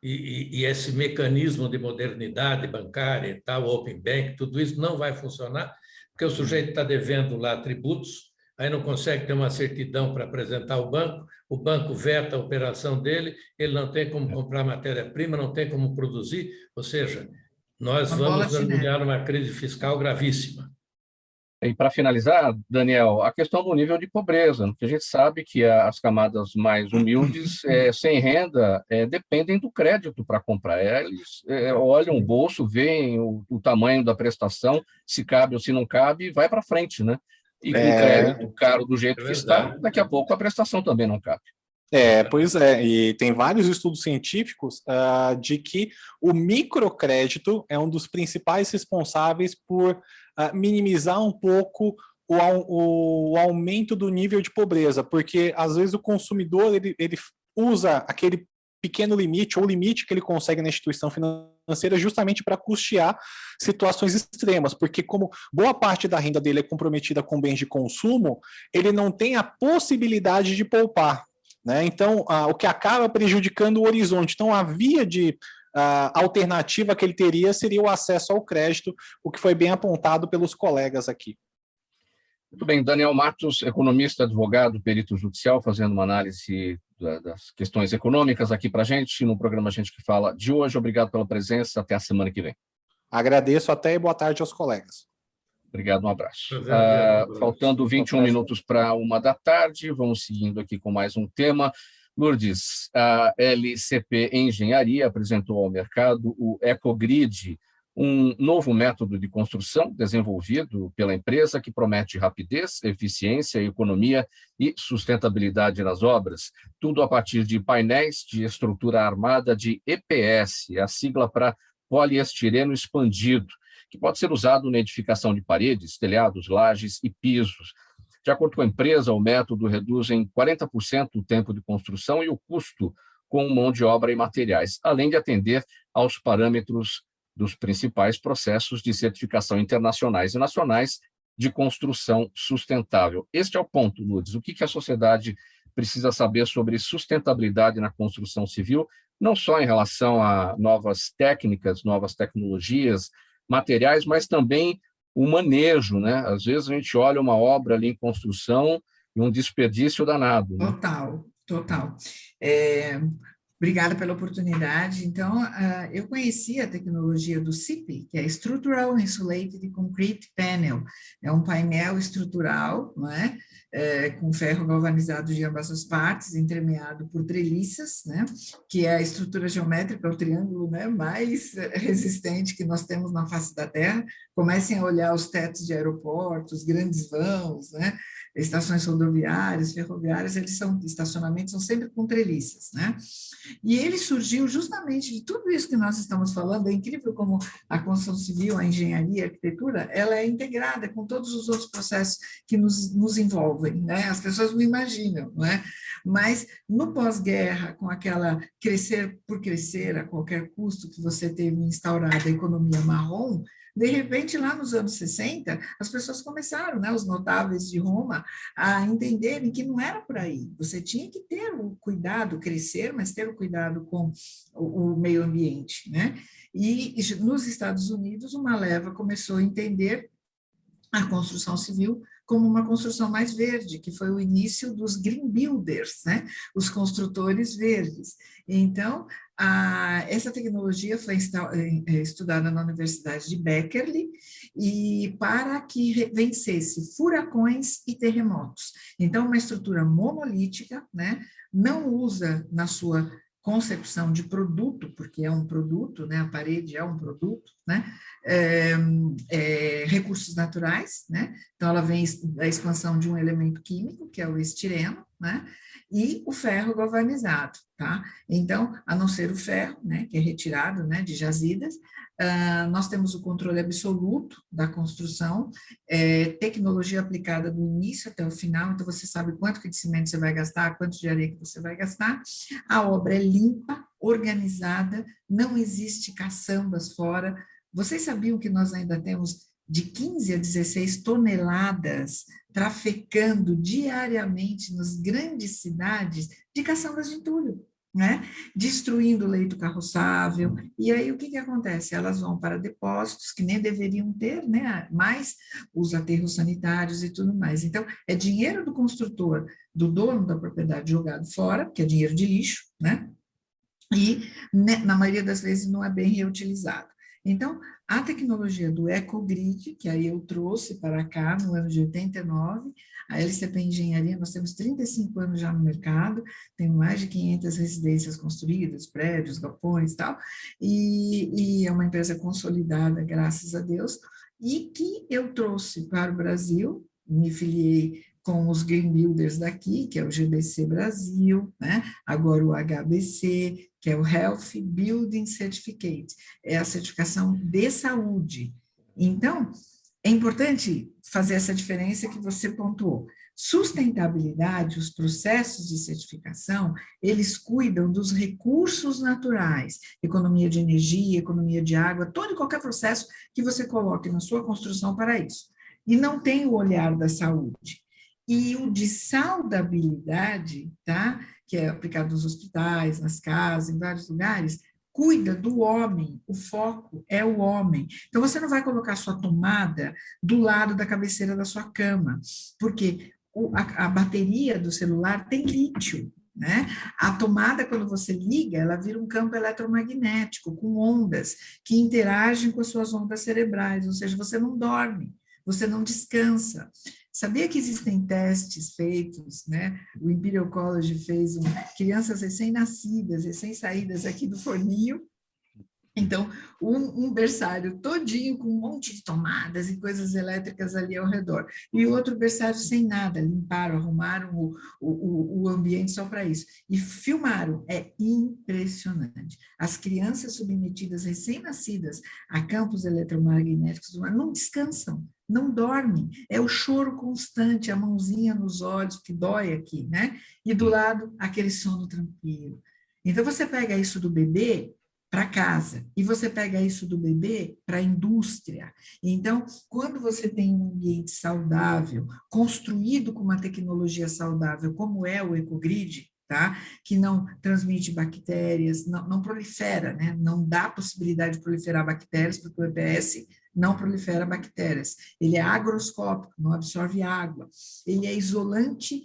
e esse mecanismo de modernidade bancária e tal, Open Bank, tudo isso não vai funcionar, porque o sujeito está devendo lá tributos, aí não consegue ter uma certidão para apresentar ao banco, o banco veta a operação dele, ele não tem como comprar matéria-prima, não tem como produzir, ou seja, nós vamos mergulhar numa crise fiscal gravíssima. E para finalizar, Daniel, a questão do nível de pobreza, porque a gente sabe que as camadas mais humildes, sem renda, dependem do crédito para comprar. Eles olham o bolso, veem o tamanho da prestação, se cabe ou se não cabe, e vai para frente, né? E com o crédito caro do jeito que está, daqui a pouco a prestação também não cabe. Pois é, e tem vários estudos científicos de que o microcrédito é um dos principais responsáveis por minimizar um pouco o aumento do nível de pobreza, porque às vezes o consumidor ele usa aquele pequeno limite ou limite que ele consegue na instituição financeira financeira justamente para custear situações extremas, porque como boa parte da renda dele é comprometida com bens de consumo, ele não tem a possibilidade de poupar, né? Então, o que acaba prejudicando o horizonte. Então, a via de alternativa que ele teria seria o acesso ao crédito, o que foi bem apontado pelos colegas aqui. Muito bem, Daniel Matos, economista, advogado, perito judicial, fazendo uma análise das questões econômicas aqui para a gente, no programa Gente que Fala de hoje. Obrigado pela presença, até a semana que vem. Agradeço até e boa tarde aos colegas. Obrigado, um abraço. Um abraço. Faltando 21 minutos para 1h, vamos seguindo aqui com mais um tema. Lourdes, a LCP Engenharia apresentou ao mercado o EcoGrid, um novo método de construção desenvolvido pela empresa que promete rapidez, eficiência, economia e sustentabilidade nas obras, tudo a partir de painéis de estrutura armada de EPS, a sigla para poliestireno expandido, que pode ser usado na edificação de paredes, telhados, lajes e pisos. De acordo com a empresa, o método reduz em 40% o tempo de construção e o custo com mão de obra e materiais, além de atender aos parâmetros dos principais processos de certificação internacionais e nacionais de construção sustentável. Este é o ponto, Lourdes. O que a sociedade precisa saber sobre sustentabilidade na construção civil, não só em relação a novas técnicas, novas tecnologias, materiais, mas também o manejo, né? Às vezes a gente olha uma obra ali em construção e um desperdício danado. Né? Total. Obrigada pela oportunidade. Então, eu conheci a tecnologia do SIP, que é Structural Insulated Concrete Panel. É um painel estrutural, não é? Com ferro galvanizado de ambas as partes, entremeado por treliças, né? Que é a estrutura geométrica, o triângulo, né? Mais resistente que nós temos na face da Terra. Comecem a olhar os tetos de aeroportos, grandes vãos, né? Estações rodoviárias, ferroviárias, estacionamentos são sempre com treliças, né? E ele surgiu justamente de tudo isso que nós estamos falando. É incrível como a construção civil, a engenharia, a arquitetura, ela é integrada com todos os outros processos que nos envolvem, né? As pessoas não imaginam, não é? Mas no pós-guerra, com aquela crescer por crescer a qualquer custo que você teve instaurada a economia marrom, de repente, lá nos anos 60, as pessoas começaram, né, os notáveis de Roma, a entenderem que não era por aí. Você tinha que ter o cuidado, crescer, mas ter o cuidado com o meio ambiente, né? E nos Estados Unidos, uma leva começou a entender a construção civil como uma construção mais verde, que foi o início dos green builders, né? Os construtores verdes. Então, essa tecnologia foi estudada na Universidade de Berkeley e para que vencesse furacões e terremotos. Então, uma estrutura monolítica, né? Não usa na sua concepção de produto, porque é um produto, né? A parede é um produto, né? Recursos naturais, né? Então, ela vem da expansão de um elemento químico, que é o estireno, né? E o ferro galvanizado, tá? Então, a não ser o ferro, né, que é retirado, né, de jazidas, nós temos o controle absoluto da construção, tecnologia aplicada do início até o final, então você sabe quanto que de cimento você vai gastar, quanto de areia que você vai gastar, a obra é limpa, organizada, não existe caçambas fora. Vocês sabiam que nós ainda temos de 15 a 16 toneladas trafegando diariamente nas grandes cidades de caçambas de entulho, né? Destruindo o leito carroçável, e aí o que acontece? Elas vão para depósitos que nem deveriam ter, né? Mais os aterros sanitários e tudo mais. Então, é dinheiro do construtor, do dono da propriedade jogado fora, que é dinheiro de lixo, né? E, na maioria das vezes, não é bem reutilizado. Então, a tecnologia do EcoGrid, que aí eu trouxe para cá no ano de 89, a LCP Engenharia, nós temos 35 anos já no mercado, temos mais de 500 residências construídas, prédios, galpões e tal, e é uma empresa consolidada, graças a Deus, e que eu trouxe para o Brasil, me filiei com os Green Builders daqui, que é o GBC Brasil, né? Agora o HBC, que é o Health Building Certificate, é a certificação de saúde. Então, é importante fazer essa diferença que você pontuou. Sustentabilidade, os processos de certificação, eles cuidam dos recursos naturais, economia de energia, economia de água, todo e qualquer processo que você coloque na sua construção para isso. E não tem o olhar da saúde. E o de saudabilidade, tá? Que é aplicado nos hospitais, nas casas, em vários lugares, cuida do homem, o foco é o homem. Então, você não vai colocar sua tomada do lado da cabeceira da sua cama, porque a bateria do celular tem lítio, né? A tomada, quando você liga, ela vira um campo eletromagnético, com ondas, que interagem com as suas ondas cerebrais, ou seja, você não dorme, você não descansa. Sabia que existem testes feitos, né? O Imperial College fez crianças recém-nascidas, recém-saídas aqui do forninho. Então, um berçário todinho com um monte de tomadas e coisas elétricas ali ao redor. E outro berçário sem nada, limparam, arrumaram o ambiente só para isso. E filmaram, é impressionante. As crianças submetidas, recém-nascidas, a campos eletromagnéticos não descansam, não dormem. É o choro constante, a mãozinha nos olhos, que dói aqui, né? E do lado, aquele sono tranquilo. Então, você pega isso do bebê para casa, e você pega isso do bebê para a indústria. Então, quando você tem um ambiente saudável, construído com uma tecnologia saudável, como é o EcoGrid, tá? Que não transmite bactérias, não prolifera, né? Não dá possibilidade de proliferar bactérias, porque o EPS não prolifera bactérias. Ele é agroscópico, não absorve água. Ele é isolante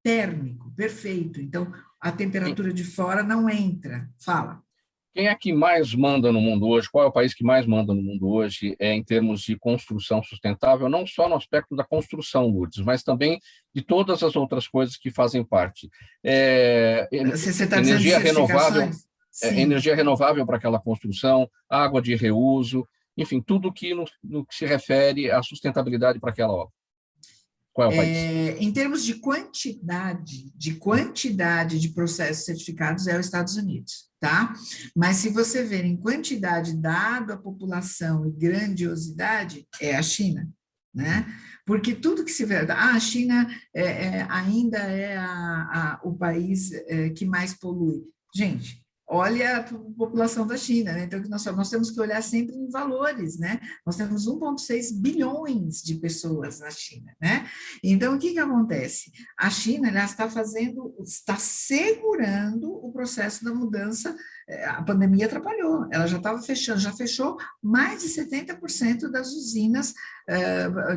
térmico, perfeito. Então, a temperatura de fora não entra. Fala. Quem é que mais manda no mundo hoje? Qual é o país que mais manda no mundo hoje em termos de construção sustentável? Não só no aspecto da construção, Lourdes, mas também de todas as outras coisas que fazem parte. Você está energia dizendo renovável, energia renovável para aquela construção, água de reuso, enfim, tudo que no que se refere à sustentabilidade para aquela obra. Qual é o país? Em termos de quantidade de processos certificados, é os Estados Unidos, tá? Mas se você ver em quantidade dado à população e grandiosidade, é a China, né? Porque tudo que se vê... a China ainda é o país que mais polui. Gente, olha a população da China, né? Então, nós temos que olhar sempre em valores, né? Nós temos 1,6 bilhões de pessoas na China, né? Então, o que acontece? A China, ela está segurando o processo da mudança. A pandemia atrapalhou, ela já estava fechando, já fechou mais de 70% das usinas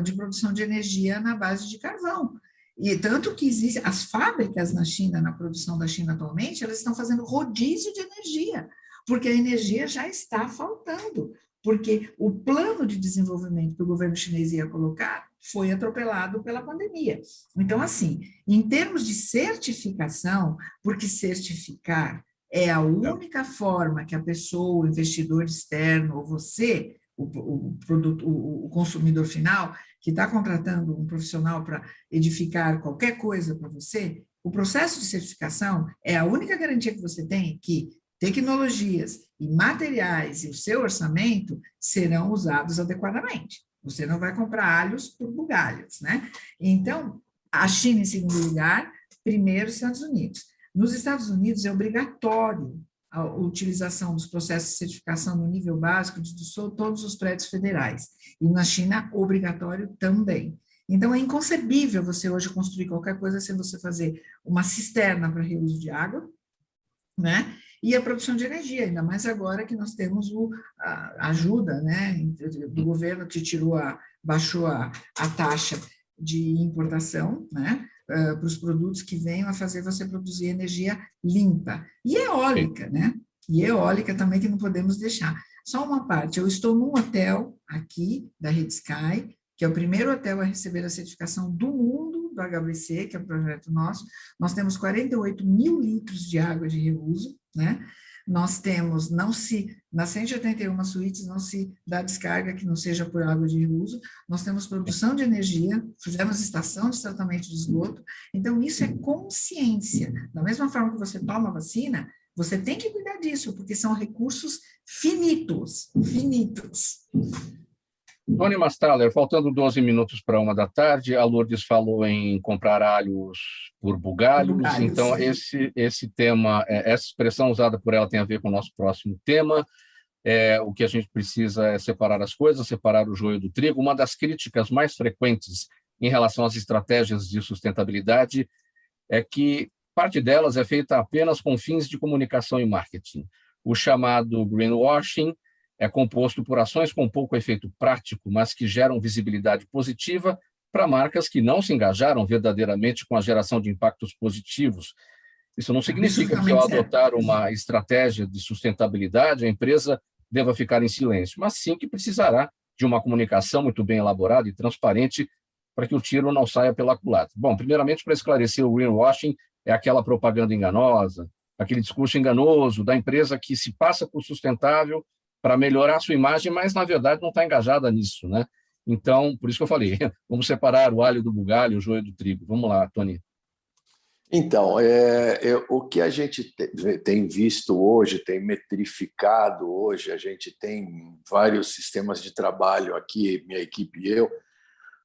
de produção de energia na base de carvão. E tanto que existe, as fábricas na China, na produção da China atualmente, elas estão fazendo rodízio de energia, porque a energia já está faltando, porque o plano de desenvolvimento que o governo chinês ia colocar foi atropelado pela pandemia. Então, assim, em termos de certificação, porque certificar é a única forma que a pessoa, o investidor externo, ou você, o consumidor final, que está contratando um profissional para edificar qualquer coisa para você, o processo de certificação é a única garantia que você tem que tecnologias e materiais e o seu orçamento serão usados adequadamente. Você não vai comprar alhos por bugalhos, né? Então, a China em segundo lugar, primeiro os Estados Unidos. Nos Estados Unidos é obrigatório a utilização dos processos de certificação no nível básico de todos os prédios federais. E na China, obrigatório também. Então, é inconcebível você hoje construir qualquer coisa sem você fazer uma cisterna para reuso de água, né? E a produção de energia, ainda mais agora que nós temos a ajuda, né, do governo que baixou a taxa de importação, né, para os produtos que venham a fazer você produzir energia limpa. E eólica, né? E eólica também que não podemos deixar. Só uma parte, eu estou num hotel aqui da Rede Sky, que é o primeiro hotel a receber a certificação do mundo do HBC, que é um projeto nosso. Nós temos 48 mil litros de água de reuso, né? Nós temos, nas 181 suítes não se dá descarga que não seja por água de reuso, nós temos produção de energia, fizemos estação de tratamento de esgoto, então isso é consciência. Da mesma forma que você toma vacina, você tem que cuidar disso, porque são recursos finitos. Tony Mastaller, faltando 12 minutos para 1 da tarde, a Lourdes falou em comprar alhos por bugalhos, então esse tema, essa expressão usada por ela tem a ver com o nosso próximo tema. O que a gente precisa é separar as coisas, separar o joio do trigo. Uma das críticas mais frequentes em relação às estratégias de sustentabilidade é que parte delas é feita apenas com fins de comunicação e marketing. O chamado greenwashing é composto por ações com pouco efeito prático, mas que geram visibilidade positiva para marcas que não se engajaram verdadeiramente com a geração de impactos positivos. Isso não significa que, ao adotar uma estratégia de sustentabilidade, a empresa deva ficar em silêncio, mas sim que precisará de uma comunicação muito bem elaborada e transparente para que o tiro não saia pela culatra. Bom, primeiramente, para esclarecer, o greenwashing é aquela propaganda enganosa, aquele discurso enganoso da empresa que se passa por sustentável para melhorar a sua imagem, mas, na verdade, não está engajada nisso, né? Então, por isso que eu falei, vamos separar o alho do bugalho, o joio do trigo. Vamos lá, Tony. Então, o que a gente tem visto hoje, tem metrificado hoje, a gente tem vários sistemas de trabalho aqui, minha equipe e eu,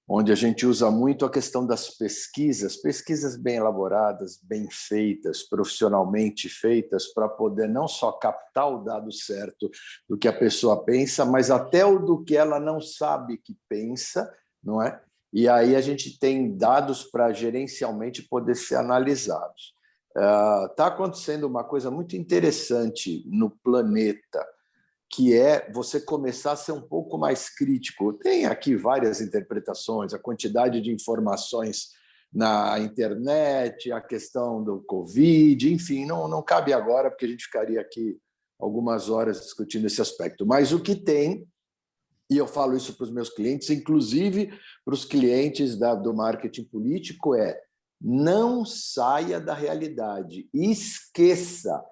onde a gente usa muito a questão das pesquisas bem elaboradas, bem feitas, profissionalmente feitas, para poder não só captar o dado certo do que a pessoa pensa, mas até o do que ela não sabe que pensa, não é? E aí a gente tem dados para gerencialmente poder ser analisados. Está acontecendo uma coisa muito interessante no planeta, que é você começar a ser um pouco mais crítico. Tem aqui várias interpretações, a quantidade de informações na internet, a questão do Covid, enfim, não cabe agora, porque a gente ficaria aqui algumas horas discutindo esse aspecto. Mas o que tem, e eu falo isso para os meus clientes, inclusive para os clientes do marketing político, não saia da realidade, esqueça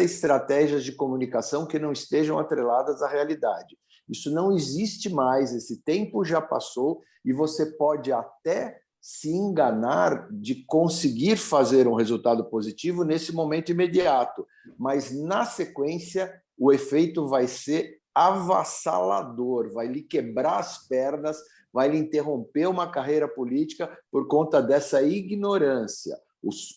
estratégias de comunicação que não estejam atreladas à realidade. Isso não existe mais, esse tempo já passou e você pode até se enganar de conseguir fazer um resultado positivo nesse momento imediato, mas na sequência o efeito vai ser avassalador, vai lhe quebrar as pernas, vai lhe interromper uma carreira política por conta dessa ignorância.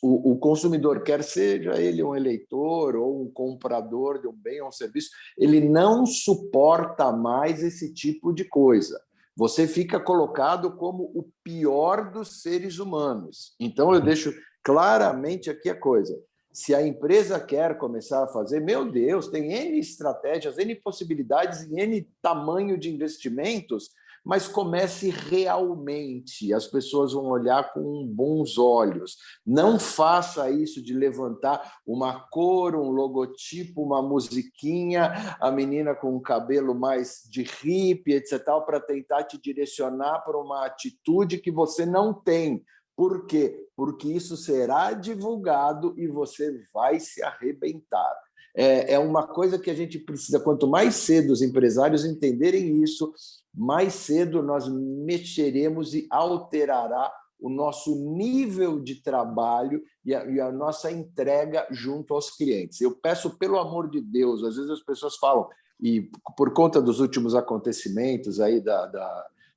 O consumidor, quer seja ele um eleitor ou um comprador de um bem ou um serviço, ele não suporta mais esse tipo de coisa. Você fica colocado como o pior dos seres humanos. Então, eu deixo claramente aqui a coisa. Se a empresa quer começar a fazer, meu Deus, tem N estratégias, N possibilidades e N tamanho de investimentos, mas comece realmente, as pessoas vão olhar com bons olhos. Não faça isso de levantar uma cor, um logotipo, uma musiquinha, a menina com um cabelo mais de hippie, etc., para tentar te direcionar para uma atitude que você não tem. Por quê? Porque isso será divulgado e você vai se arrebentar. É uma coisa que a gente precisa, quanto mais cedo os empresários entenderem isso, mais cedo nós mexeremos e alterará o nosso nível de trabalho e a nossa entrega junto aos clientes. Eu peço, pelo amor de Deus, às vezes as pessoas falam, e por conta dos últimos acontecimentos aí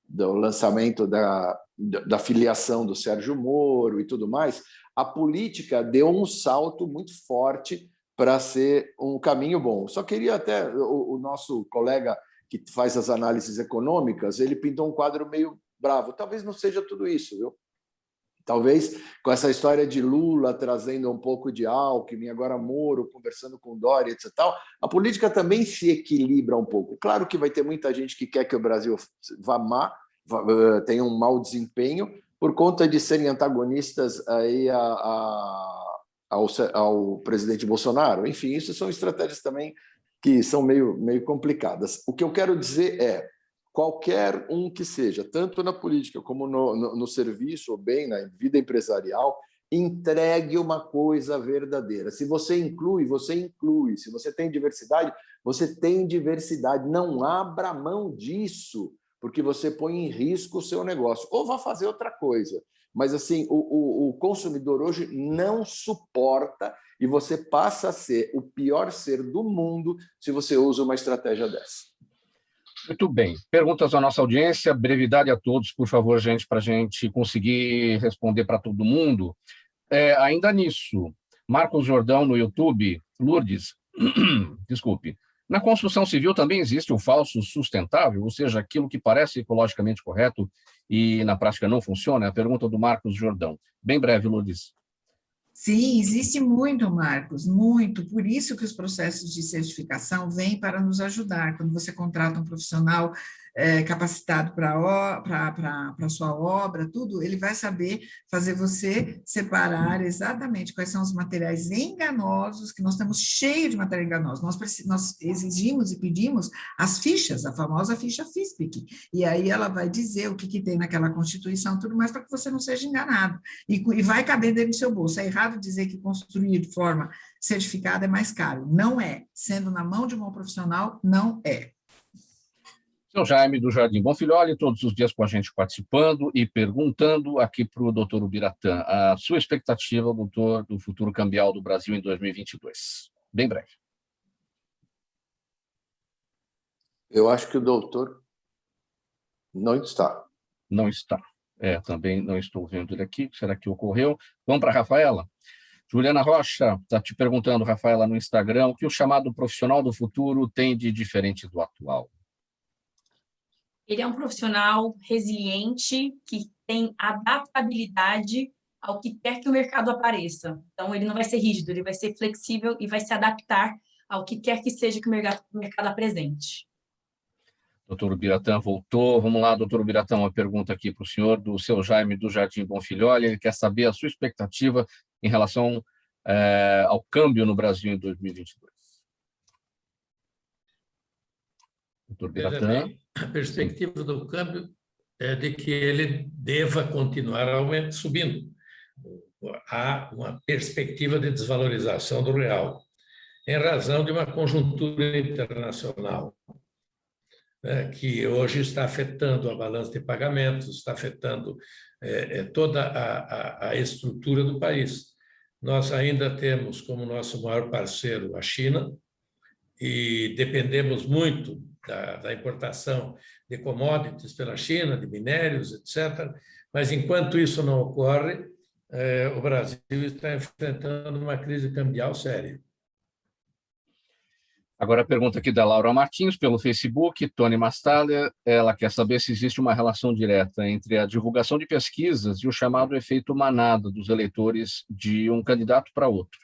do lançamento da filiação do Sérgio Moro e tudo mais, a política deu um salto muito forte para ser um caminho bom. Só queria até, o nosso colega que faz as análises econômicas, ele pintou um quadro meio bravo. Talvez não seja tudo isso, viu? Talvez com essa história de Lula trazendo um pouco de Alckmin, agora Moro conversando com Dória, etc. A política também se equilibra um pouco. Claro que vai ter muita gente que quer que o Brasil tenha um mau desempenho por conta de serem antagonistas aí ao presidente Bolsonaro. Enfim, isso são estratégias também que são meio complicadas. O que eu quero dizer é, qualquer um que seja, tanto na política como no serviço ou bem na vida empresarial, entregue uma coisa verdadeira. Se você inclui, você inclui. Se você tem diversidade, você tem diversidade. Não abra mão disso, porque você põe em risco o seu negócio. Ou vá fazer outra coisa. Mas assim, o consumidor hoje não suporta e você passa a ser o pior ser do mundo se você usa uma estratégia dessa. Muito bem. Perguntas à nossa audiência, brevidade a todos, por favor, gente, para a gente conseguir responder para todo mundo. Ainda nisso, Marcos Jordão no YouTube, Lourdes, desculpe, na construção civil também existe o falso sustentável, ou seja, aquilo que parece ecologicamente correto e na prática não funciona? É a pergunta do Marcos Jordão. Bem breve, Lourdes. Sim, existe muito, Marcos, muito. Por isso que os processos de certificação vêm para nos ajudar. Quando você contrata um profissional capacitado para a sua obra, tudo, ele vai saber fazer você separar exatamente quais são os materiais enganosos, que nós estamos cheios de material enganoso. Nós exigimos e pedimos as fichas, a famosa ficha FISPIC, e aí ela vai dizer o que tem naquela constituição, tudo mais, para que você não seja enganado. E vai caber dentro do seu bolso. É errado dizer que construir de forma certificada é mais caro. Não é. Sendo na mão de um bom profissional, não é. Seu Jaime do Jardim Bonfilholi, todos os dias com a gente participando e perguntando aqui para o doutor Ubiratã a sua expectativa, doutor, do futuro cambial do Brasil em 2022. Bem breve. Eu acho que o doutor não está. Não está. Também não estou vendo ele aqui. Será que ocorreu? Vamos para a Rafaela. Juliana Rocha está te perguntando, Rafaela, no Instagram, o que o chamado profissional do futuro tem de diferente do atual? Ele é um profissional resiliente, que tem adaptabilidade ao que quer que o mercado apareça. Então, ele não vai ser rígido, ele vai ser flexível e vai se adaptar ao que quer que seja que o mercado apresente. Doutor Ubiratã voltou. Vamos lá, doutor Ubiratã, uma pergunta aqui para o senhor, do seu Jaime do Jardim Bonfilholi. Ele quer saber a sua expectativa em relação ao câmbio no Brasil em 2022. Doutor Ubiratã. A perspectiva do câmbio é de que ele deva continuar subindo. Há uma perspectiva de desvalorização do real, em razão de uma conjuntura internacional, que hoje está afetando a balança de pagamentos, está afetando toda a estrutura do país. Nós ainda temos como nosso maior parceiro a China e dependemos muito da importação de commodities pela China, de minérios, etc. Mas, enquanto isso não ocorre, o Brasil está enfrentando uma crise cambial séria. Agora a pergunta aqui da Laura Martins, pelo Facebook, Tony Mastaler. Ela quer saber se existe uma relação direta entre a divulgação de pesquisas e o chamado efeito manada dos eleitores de um candidato para outro.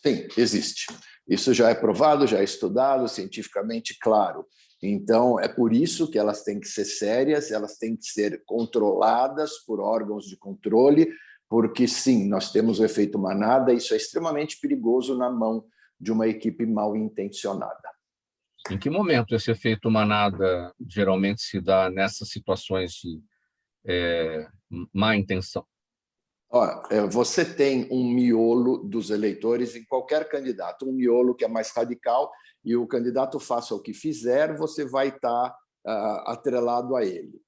Sim, existe. Isso já é provado, já é estudado, cientificamente claro. Então, é por isso que elas têm que ser sérias, elas têm que ser controladas por órgãos de controle, porque, sim, nós temos o efeito manada, isso é extremamente perigoso na mão de uma equipe mal intencionada. Em que momento esse efeito manada geralmente se dá nessas situações de má intenção? Você tem um miolo dos eleitores em qualquer candidato, um miolo que é mais radical, e o candidato, faça o que fizer, você vai estar atrelado a ele.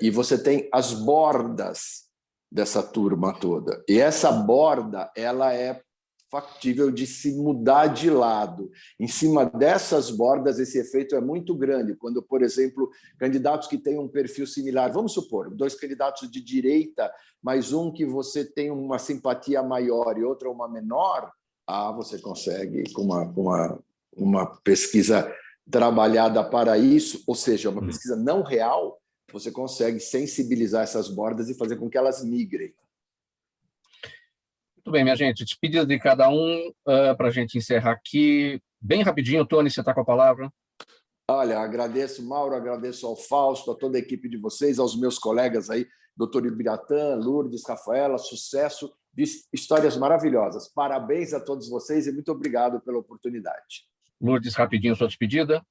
E você tem as bordas dessa turma toda. E essa borda, ela é factível de se mudar de lado. Em cima dessas bordas, esse efeito é muito grande. Quando, por exemplo, candidatos que têm um perfil similar, vamos supor, 2 candidatos de direita, mas um que você tem uma simpatia maior e outro uma menor, você consegue, com uma pesquisa trabalhada para isso, ou seja, uma pesquisa não real, você consegue sensibilizar essas bordas e fazer com que elas migrem. Muito bem, minha gente, despedida de cada um, para a gente encerrar aqui. Bem rapidinho, Tony, você está com a palavra. Olha, agradeço, Mauro, agradeço ao Fausto, a toda a equipe de vocês, aos meus colegas aí, doutor Ubiratã, Lourdes, Rafaela, sucesso, de histórias maravilhosas. Parabéns a todos vocês e muito obrigado pela oportunidade. Lourdes, rapidinho, sua despedida.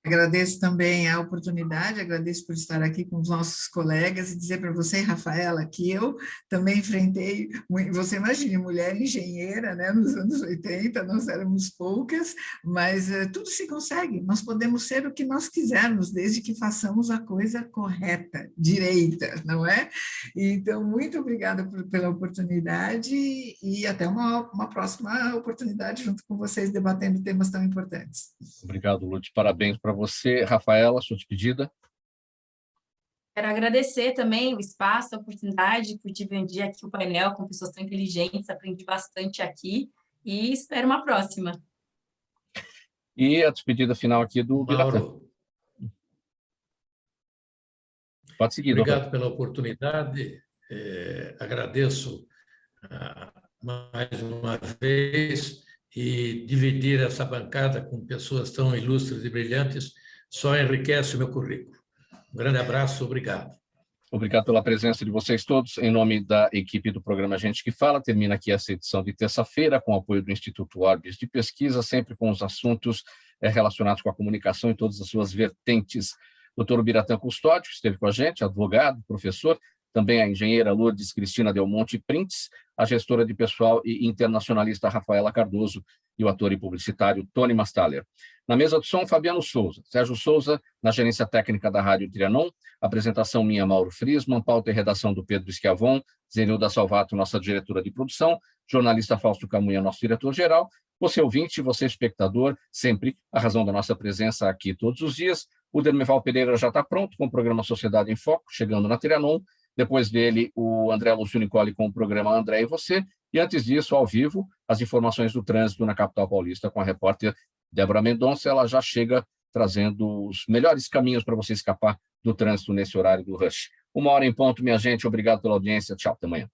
Agradeço também a oportunidade, agradeço por estar aqui com os nossos colegas e dizer para você, Rafaela, que eu também enfrentei, você imagina, mulher engenheira, né, nos anos 80, nós éramos poucas, mas tudo se consegue, nós podemos ser o que nós quisermos, desde que façamos a coisa correta, direita, não é? Então, muito obrigada pela oportunidade e até uma próxima oportunidade junto com vocês, debatendo temas tão importantes. Obrigado, Lourdes, parabéns para para você. Rafaela, sua despedida. Quero agradecer também o espaço, a oportunidade por dividir aqui o painel com pessoas tão inteligentes, aprendi bastante aqui e espero uma próxima. E a despedida final aqui do Biratã. Mauro, Pode seguir, obrigado doutor. pela oportunidade. Agradeço mais uma vez e dividir essa bancada com pessoas tão ilustres e brilhantes só enriquece o meu currículo. Um grande abraço, obrigado. Obrigado pela presença de vocês todos. Em nome da equipe do programa Gente que Fala, termina aqui essa edição de terça-feira, com o apoio do Instituto Orbis de Pesquisa, sempre com os assuntos relacionados com a comunicação em todas as suas vertentes. Doutor Biratã Custódio esteve com a gente, advogado, professor, também a engenheira Lourdes Cristina Del Monte Printes, a gestora de pessoal e internacionalista Rafaela Cardoso e o ator e publicitário Tony Mastaler. Na mesa de som, Fabiano Souza. Sérgio Souza, na gerência técnica da Rádio Trianon, apresentação minha, Mauro Friesman, pauta e redação do Pedro Schiavon, Zenilda Salvato, nossa diretora de produção, jornalista Fausto Camunha, nosso diretor-geral, você ouvinte, você espectador, sempre a razão da nossa presença aqui todos os dias. O Dermeval Pereira já está pronto com o programa Sociedade em Foco, chegando na Trianon. Depois dele, o André Lúcio Nicoli com o programa André e Você. E antes disso, ao vivo, as informações do trânsito na capital paulista com a repórter Débora Mendonça. Ela já chega trazendo os melhores caminhos para você escapar do trânsito nesse horário do rush. 1h em ponto, minha gente. Obrigado pela audiência. Tchau, até amanhã.